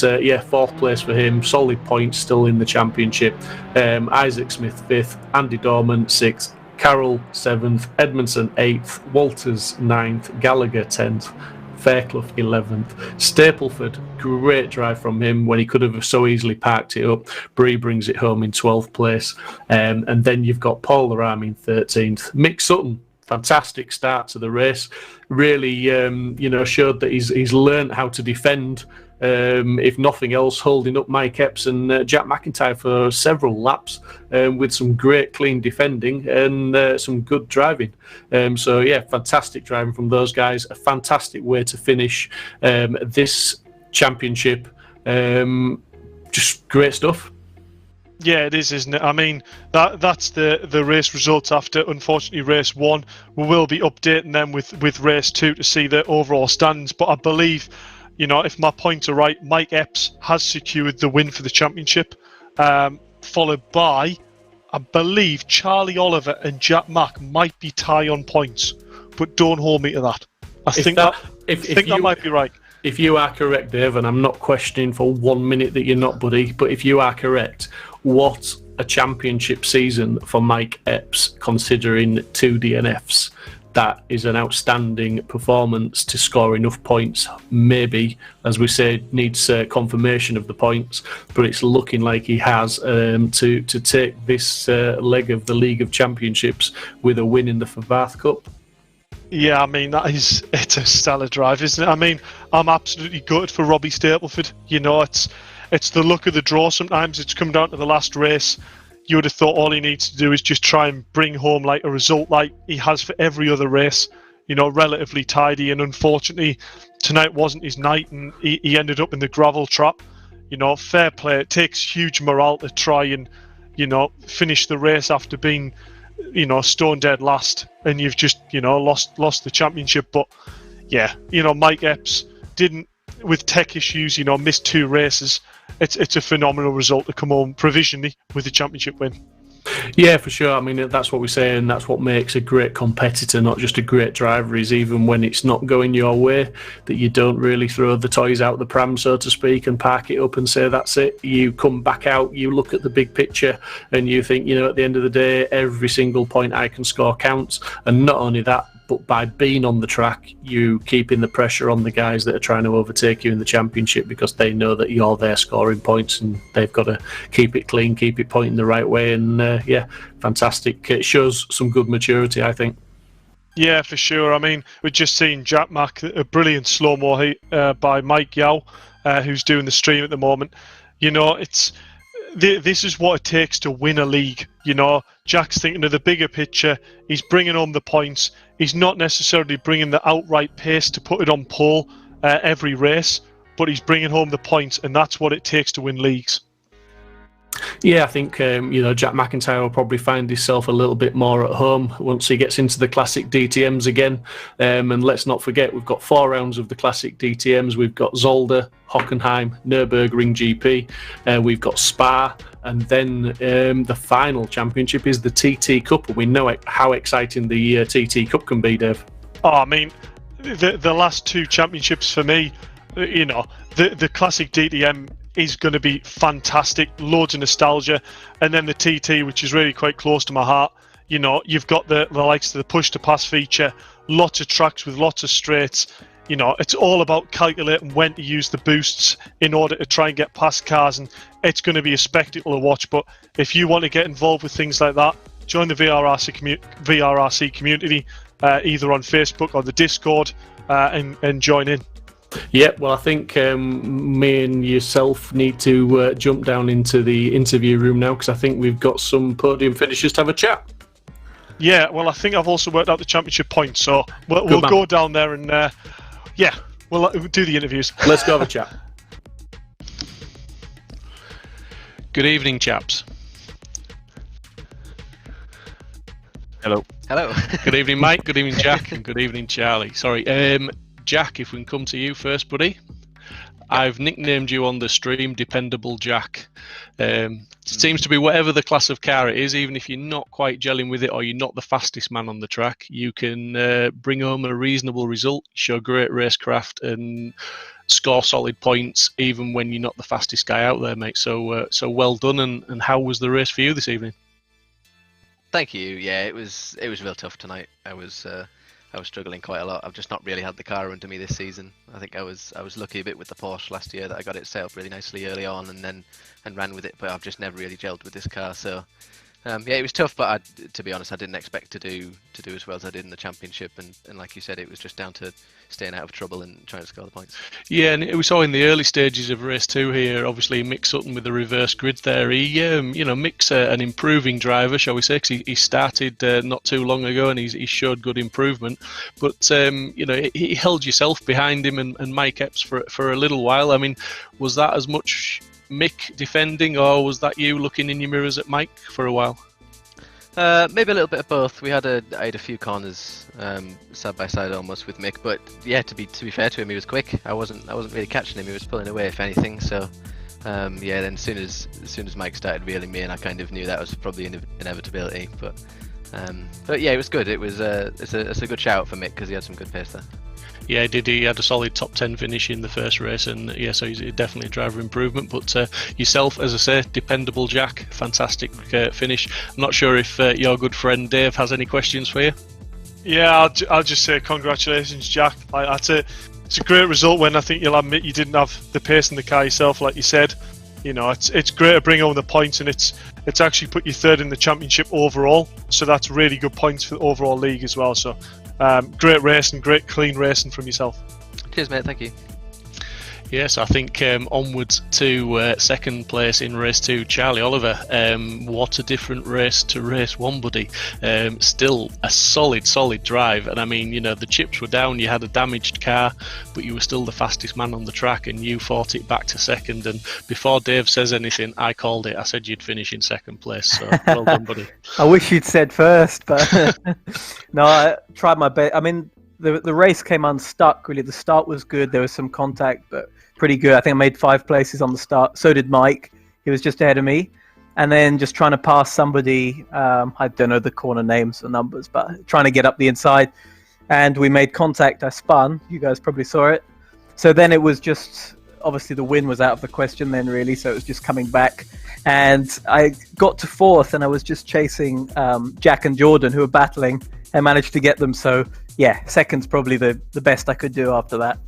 fourth place for him, solid points still in the championship. Isaac Smith fifth, Andy Dorman sixth, Carroll 7th, Edmondson 8th, Walters 9th, Gallagher 10th, Fairclough 11th, Stapleford, great drive from him when he could have so easily parked it up. Bree brings it home in 12th place, and then you've got Paul Laram in 13th. Mick Sutton, fantastic start to the race, really showed that he's learned how to defend, if nothing else, holding up Mike Epps and Jack McIntyre for several laps, with some great clean defending and some good driving. Fantastic driving from those guys. A fantastic way to finish this championship. Just great stuff. Yeah, it is, isn't it? I mean, that's the race results after, unfortunately, race 1. We will be updating them with race 2 to see the overall standings. But I believe, if my points are right, Mike Epps has secured the win for the championship, followed by, I believe, Charlie Oliver and Jack Mack might be tie on points, but don't hold me to that. I think that might be right. If you are correct, Dave, and I'm not questioning for 1 minute that you're not, buddy, but if you are correct, what a championship season for Mike Epps, considering 2 DNFs. That is an outstanding performance to score enough points. Maybe, as we said, needs confirmation of the points, but it's looking like he has to take this leg of the League of Championships with a win in the Fabarth Cup. Yeah, I mean, it's a stellar drive, isn't it? I mean, I'm absolutely gutted for Robbie Stapleford. It's the luck of the draw. Sometimes it's come down to the last race. You would have thought all he needs to do is just try and bring home like a result like he has for every other race, relatively tidy. And unfortunately, tonight wasn't his night, and he ended up in the gravel trap. Fair play. It takes huge morale to try and, finish the race after being, stone dead last, and you've just, lost the championship. But yeah, Mike Epps didn't, with tech issues, missed 2 races. It's a phenomenal result to come home provisionally with the championship win. Yeah, for sure. I mean, that's what we say, and that's what makes a great competitor, not just a great driver, is even when it's not going your way, that you don't really throw the toys out the pram, so to speak, and park it up and say, that's it. You come back out, you look at the big picture, and you think, at the end of the day, every single point I can score counts. And not only that, but by being on the track, you keeping the pressure on the guys that are trying to overtake you in the championship, because they know that you're there scoring points, and they've got to keep it clean, keep it pointing the right way. And fantastic. It shows some good maturity, I think. Yeah, for sure. I mean, we've just seen Jack Mack, a brilliant slow-mo by Mike Yao, who's doing the stream at the moment. This is what it takes to win a league. Jack's thinking of the bigger picture. He's bringing home the points. He's not necessarily bringing the outright pace to put it on pole every race, but he's bringing home the points, and that's what it takes to win leagues. Yeah, I think Jack McIntyre will probably find himself a little bit more at home once he gets into the classic DTMs again. And let's not forget, we've got 4 rounds of the classic DTMs. We've got Zolder, Hockenheim, Nürburgring GP. We've got Spa, and then the final championship is the TT Cup. And we know how exciting the TT Cup can be, Dave. Oh, I mean, the last 2 championships for me, the classic DTM is going to be fantastic, loads of nostalgia, and then the TT, which is really quite close to my heart. You've got the likes of the push to pass feature, lots of tracks with lots of straights. It's all about calculating when to use the boosts in order to try and get past cars, and it's going to be a spectacle to watch. But if you want to get involved with things like that, join the VRRC community, either on Facebook or the Discord, and join in. Yeah, well, I think me and yourself need to jump down into the interview room now, because I think we've got some podium finishers to have a chat. Yeah, well, I think I've also worked out the championship points, so we'll go down there and, we'll do the interviews. Let's go have a chat. Good evening, chaps. Hello. Good evening, Mike. Good evening, Jack. And good evening, Charlie. Sorry. Jack, if we can come to you first, buddy. I've nicknamed you on the stream Dependable Jack. Seems to be whatever the class of car it is, even if you're not quite gelling with it or you're not the fastest man on the track, you can bring home a reasonable result, show great racecraft, and score solid points even when you're not the fastest guy out there, mate. So well done. And how was the race for you this evening? Thank you. Yeah, it was real tough tonight. I was struggling quite a lot. I've just not really had the car under me this season. I think I was lucky a bit with the Porsche last year that I got it set up really nicely early on and ran with it, but I've just never really gelled with this car. So it was tough, but to be honest, I didn't expect to do as well as I did in the championship. And like you said, it was just down to staying out of trouble and trying to score the points. Yeah, and we saw in the early stages of race 2 here, obviously Mick Sutton with the reverse grid there. He, Mick's an improving driver, shall we say, because he started not too long ago, and he showed good improvement. But he held yourself behind him and Mike Epps for a little while. I mean, was that as much Mick defending, or was that you looking in your mirrors at Mike for a while? Maybe a little bit of both. I had a few corners side by side almost with Mick, but yeah, to be fair to him, he was quick. I wasn't really catching him. He was pulling away if anything. So then as soon as Mike started reeling me in, I kind of knew that was probably an inevitability. But yeah, it was good. It's a good shout for Mick because he had some good pace there. Yeah, he had a solid top 10 finish in the first race, and so he's definitely a driver improvement. But yourself, as I say, Dependable Jack, fantastic finish. I'm not sure if your good friend Dave has any questions for you. Yeah, I'll just say congratulations, Jack. It's a great result when I think you'll admit you didn't have the pace in the car yourself, like you said. It's great to bring home the points, and it's actually put you 3rd in the championship overall. So that's really good points for the overall league as well. So great racing, great clean racing from yourself. Cheers, mate. Thank you. Yes, I think onwards to second place in race 2, Charlie Oliver. What a different race to race 1, buddy. Still a solid drive, and I mean, the chips were down, you had a damaged car, but you were still the fastest man on the track, and you fought it back to second. And before Dave says anything, I called it. I said you'd finish in second place, so well done, buddy. I wish you'd said first, but no, I tried my best. I mean, the race came unstuck, really. The start was good, there was some contact, but pretty good. I think I made 5 places on the start. So did Mike. He was just ahead of me. and then just trying to pass somebody. I don't know the corner names or numbers, but trying to get up the inside. And we made contact. I spun. You guys probably saw it. So then it was just, obviously the win was out of the question then, really. So it was just coming back. And I got to fourth, and I was just chasing Jack and Jordan, who were battling, and managed to get them. So yeah, second's probably the best I could do after that.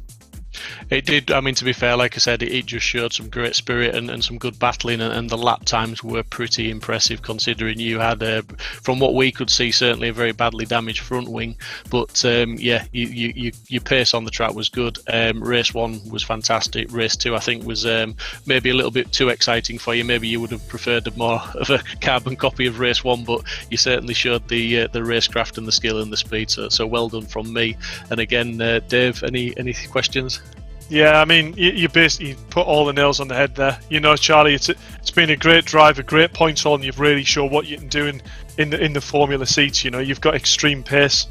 It did. I mean, to be fair, like I said, it just showed some great spirit and some good battling, and the lap times were pretty impressive, considering you had, from what we could see, certainly a very badly damaged front wing. But yeah, your pace on the track was good. Race 1 was fantastic. Race 2, I think, was maybe a little bit too exciting for you. Maybe you would have preferred more of a carbon copy of Race 1, but you certainly showed the racecraft and the skill and the speed. So well done from me. And again, Dave, any questions? Yeah, I mean, you basically put all the nails on the head there. You know, Charlie, it's been a great drive, a great points haul, and you've really shown what you can do in the Formula seats. You know, you've got extreme pace.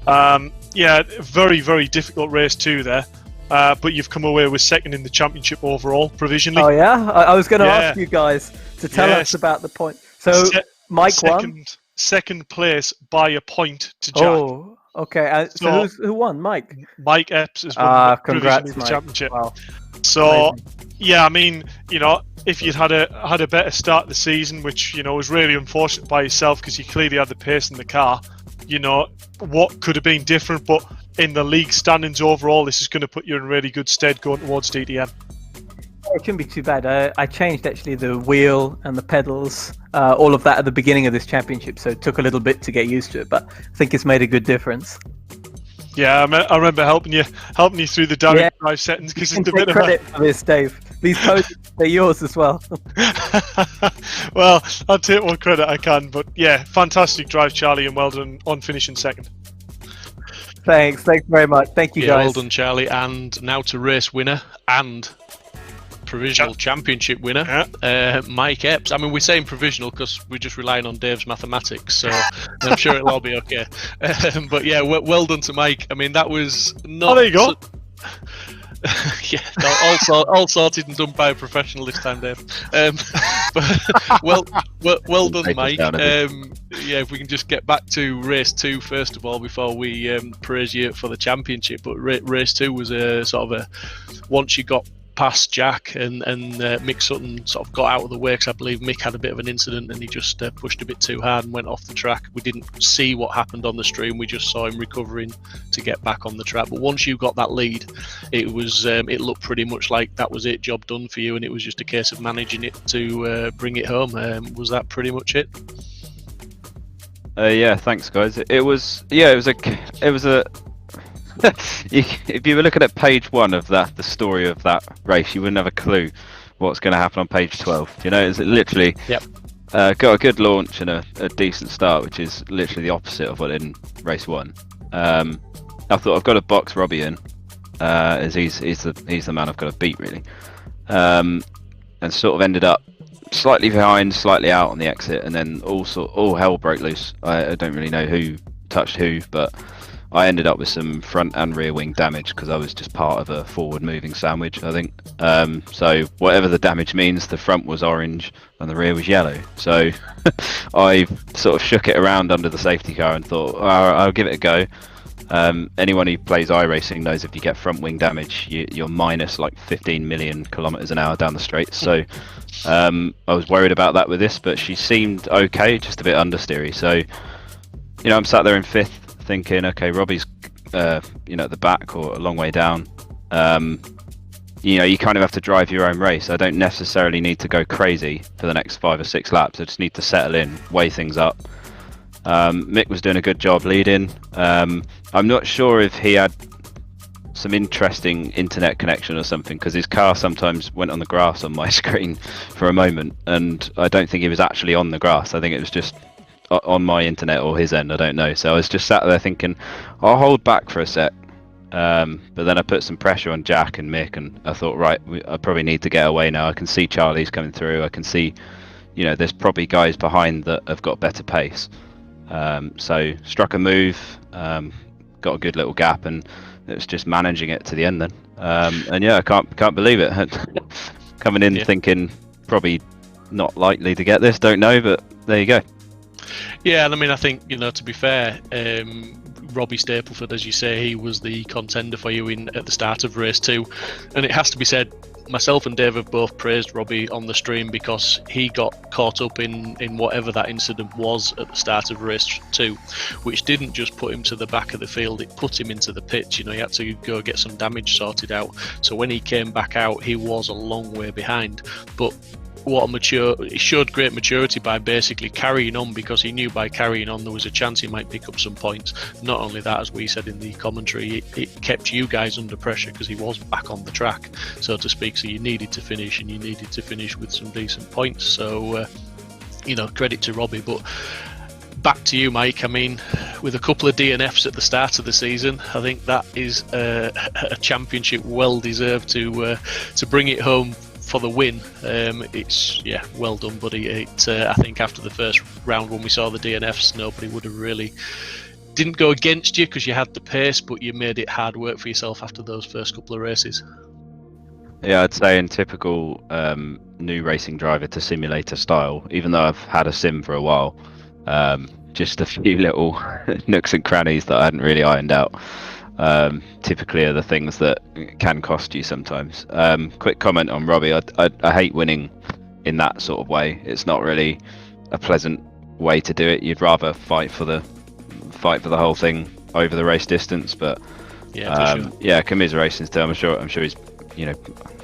Yeah, very, very difficult race 2 there. But you've come away with second in the championship overall, provisionally. Oh yeah, I was going to ask you guys to tell us about the point. So Mike won. Second place by a point to Jack. Oh, okay. So who won? Mike. Mike Epps has won congrats, the Mike. championship. Wow. So Amazing. yeah, I mean, you know, if you'd had a better start to the season, which, you know, was really unfortunate by yourself because you clearly had the pace in the car, you know, what could have been different? But in the league standings overall, this is going to put you in really good stead going towards DTM. It shouldn't be too bad. I changed actually the wheel and the pedals, all of that at the beginning of this championship, so it took a little bit to get used to it, but I think it's made a good difference. Yeah, I remember helping you through the direct drive settings because it's a bit of credit for this, Dave. These codes, they're yours as well. Well, I'll take what credit I can, but yeah, fantastic drive, Charlie, and well done on finishing second. Thanks very much. Thank you, guys. Well done, Charlie. And now to race winner and provisional championship winner, Mike Epps. I mean, we're saying provisional because we're just relying on Dave's mathematics, so I'm sure it'll all be okay. But yeah, well done to Mike. I mean, that was not. Oh, there you go. Yeah, all sorted and done by a professional this time, Dave. But well done, Mike. Yeah, if we can just get back to race 2 first of all before we praise you for the championship. But race 2 was a sort of once you got past Jack and Mick Sutton sort of got out of the way, because I believe Mick had a bit of an incident and he just pushed a bit too hard and went off the track. We didn't see what happened on the stream, we just saw him recovering to get back on the track. But once you got that lead, it was it looked pretty much like that was it, job done for you, and it was just a case of managing it to bring it home. Was that pretty much it? Yeah, thanks guys. It was a if you were looking at page 1 of the story of that race, you wouldn't have a clue what's going to happen on page 12. You know, it's literally got a good launch and a decent start, which is literally the opposite of what in race 1. I thought I've got to box Robbie in, as he's the man I've got to beat really, and sort of ended up slightly behind, slightly out on the exit, and then all hell broke loose. I don't really know who touched who, but I ended up with some front and rear wing damage because I was just part of a forward moving sandwich, I think. So whatever the damage means, the front was orange and the rear was yellow. So I sort of shook it around under the safety car and thought, I'll give it a go. Anyone who plays iRacing knows if you get front wing damage, you're minus like 15 million kilometers an hour down the straight. So I was worried about that with this, but she seemed okay, just a bit understeery. So, you know, I'm sat there in 5th thinking, okay, Robbie's at the back or a long way down. You know, you kind of have to drive your own race. I don't necessarily need to go crazy for the next 5 or 6 laps. I just need to settle in, weigh things up. Mick was doing a good job leading. I'm not sure if he had some interesting internet connection or something, because his car sometimes went on the grass on my screen for a moment, and I don't think he was actually on the grass. I think it was just on my internet or his end, I don't know. So I was just sat there thinking, I'll hold back for a sec. But then I put some pressure on Jack and Mick, and I thought, right, I probably need to get away now. I can see Charlie's coming through. I can see, you know, there's probably guys behind that have got better pace. So struck a move, got a good little gap, and it was just managing it to the end then. And yeah, I can't believe it. Coming in thinking probably not likely to get this. Don't know, but there you go. Yeah, and I mean, I think, to be fair, Robbie Stapleford, as you say, he was the contender for you at the start of race 2, and it has to be said, myself and Dave have both praised Robbie on the stream because he got caught up in whatever that incident was at the start of race 2, which didn't just put him to the back of the field, it put him into the pits. He had to go get some damage sorted out. So when he came back out, he was a long way behind. But he showed great maturity by basically carrying on, because he knew by carrying on there was a chance he might pick up some points. Not only that, as we said in the commentary, it kept you guys under pressure because he was back on the track, so to speak. So you needed to finish, and you needed to finish with some decent points. So credit to Robbie. But back to you, Mike. I mean, with a couple of DNFs at the start of the season, I think that is a championship well deserved to bring it home for the win. It's well done, buddy. I think after the first round, when we saw the DNFs, nobody would have really didn't go against you because you had the pace, but you made it hard work for yourself after those first couple of races. Yeah, I'd say in typical new racing driver to simulator style, even though I've had a sim for a while, just a few little nooks and crannies that I hadn't really ironed out. Typically are the things that can cost you sometimes. Quick comment on Robbie. I hate winning in that sort of way. It's not really a pleasant way to do it. You'd rather fight for the whole thing over the race distance. But commiserations to him. I'm sure he's.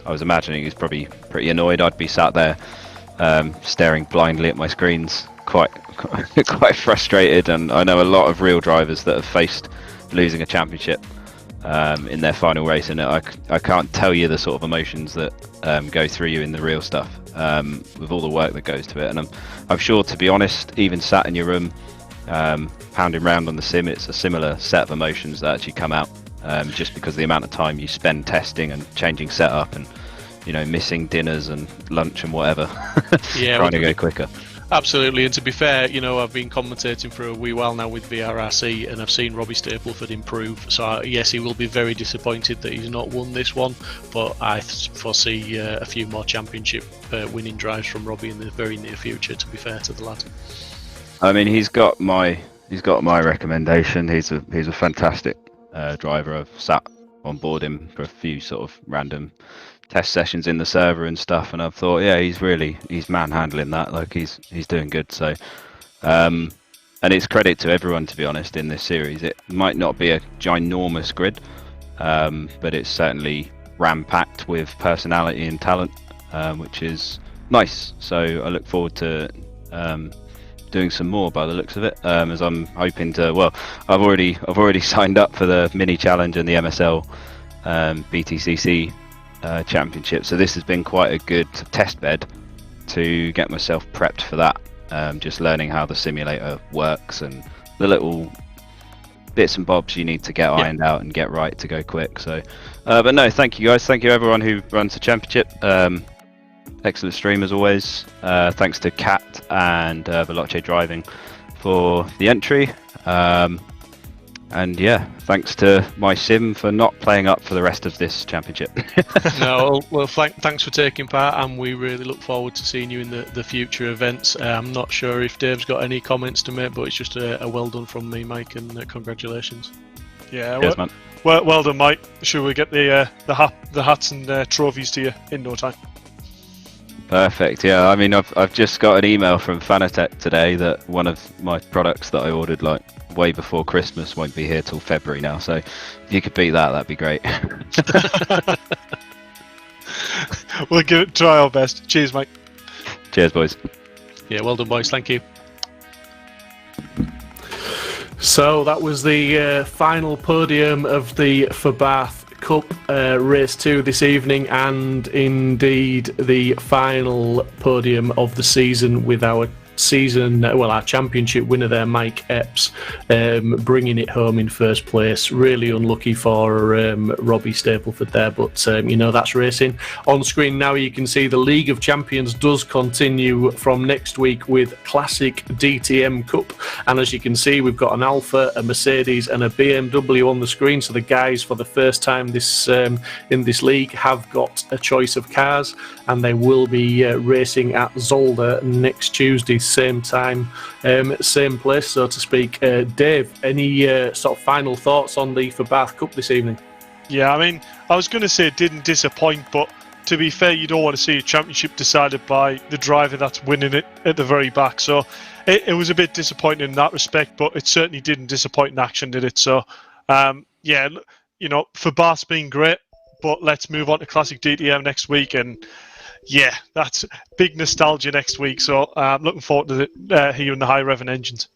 I was imagining he's probably pretty annoyed. I'd be sat there staring blindly at my screens, quite frustrated. And I know a lot of real drivers that have faced losing a championship in their final race, and I can't tell you the sort of emotions that go through you in the real stuff, with all the work that goes to it. And I'm sure, to be honest, even sat in your room pounding around on the sim, it's a similar set of emotions that actually come out, just because of the amount of time you spend testing and changing setup and missing dinners and lunch and whatever, trying to go quicker. Absolutely, and to be fair, I've been commentating for a wee while now with VRRC, and I've seen Robbie Stapleford improve. So yes, he will be very disappointed that he's not won this one, but I foresee a few more championship winning drives from Robbie in the very near future. To be fair to the lad, I mean, he's got my recommendation. He's a fantastic driver. I've sat on board him for a few sort of random test sessions in the server and stuff, and I've thought, yeah, he's manhandling that, like he's doing good. So and it's credit to everyone, to be honest, in this series. It might not be a ginormous grid, but it's certainly ram-packed with personality and talent, which is nice. So I look forward to doing some more by the looks of it, as I'm hoping to. Well, I've already signed up for the mini challenge and the MSL BTCC championship, so this has been quite a good test bed to get myself prepped for that, just learning how the simulator works and the little bits and bobs you need to get ironed out and get right to go quick. So but no, thank you guys, thank you everyone who runs the championship. Excellent stream as always. Thanks to Kat and Veloce Driving for the entry. And yeah, thanks to my sim for not playing up for the rest of this championship. No, well, thanks for taking part, and we really look forward to seeing you in the future events. I'm not sure if Dave's got any comments to make, but it's just a well done from me, Mike, and congratulations. Yeah, Cheers, man. Well done, Mike. Should we get the hats and trophies to you in no time? Perfect. Yeah, I mean, I've just got an email from Fanatec today that one of my products that I ordered like way before Christmas won't be here till February now. So if you could beat that, that'd be great. We'll try our best. Cheers, Mike. Cheers, boys. Yeah, well done, boys. Thank you. So that was the final podium of the Fabarth Cup race 2 this evening, and indeed the final podium of the season with our our championship winner there, Mike Epps, bringing it home in first place. Really unlucky for Robbie Stapleford there, but that's racing. On screen now you can see the League of Champions does continue from next week with Classic DTM Cup, and as you can see we've got an Alfa, a Mercedes and a BMW on the screen, so the guys for the first time in this league have got a choice of cars, and they will be racing at Zolder next Tuesday, same time, same place, so to speak. Dave, any sort of final thoughts on the Fabarth Cup this evening? Yeah, I mean, I was going to say it didn't disappoint, but to be fair, you don't want to see a championship decided by the driver that's winning it at the very back. So it was a bit disappointing in that respect, but it certainly didn't disappoint in action, did it? So, Fabarth's been great, but let's move on to Classic DTM next week. And yeah, that's big nostalgia next week. So I'm looking forward to hearing the high revving engines.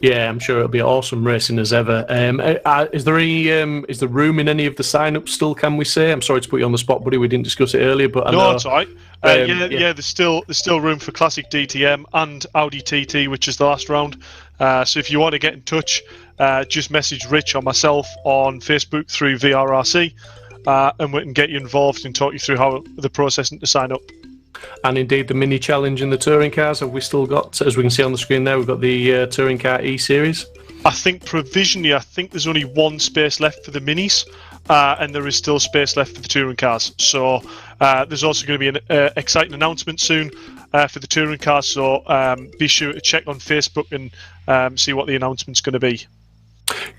Yeah, I'm sure it'll be awesome racing as ever. Is there room in any of the sign-ups still, can we say? I'm sorry to put you on the spot, buddy. We didn't discuss it earlier, but no, it's all right. There's still room for Classic DTM and Audi TT, which is the last round. So if you want to get in touch, just message Rich or myself on Facebook through VRRC, and we can get you involved and talk you through how the processing to sign up. And indeed, the mini challenge in the touring cars, have we still got, as we can see on the screen there, we've got the touring car E-Series? I think provisionally, there's only one space left for the minis, and there is still space left for the touring cars. So there's also going to be an exciting announcement soon for the touring cars, so be sure to check on Facebook and see what the announcement's going to be.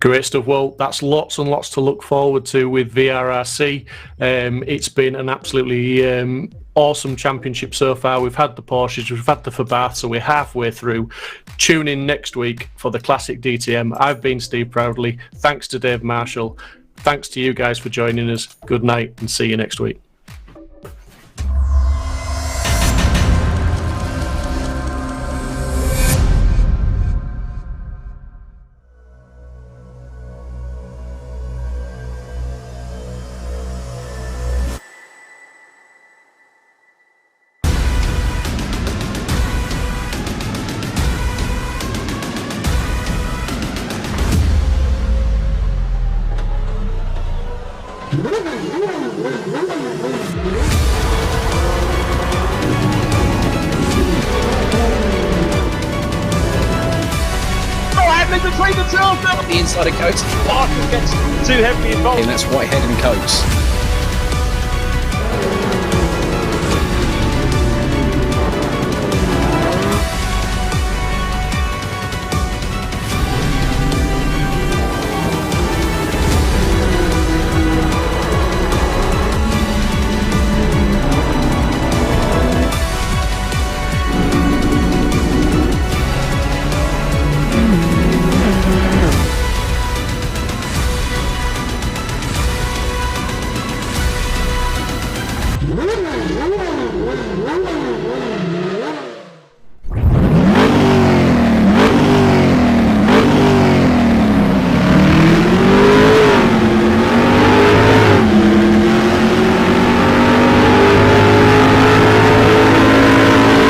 Great stuff. Well, that's lots and lots to look forward to with VRRC. It's been an absolutely awesome championship so far. We've had the Porsches, we've had the Fabarth, so we're halfway through. Tune in next week for the Classic DTM. I've been Steve Proudly. Thanks to Dave Marshall. Thanks to you guys for joining us. Good night and see you next week. The insider coats. Parker gets too heavily involved. And that's Whitehead and Coates.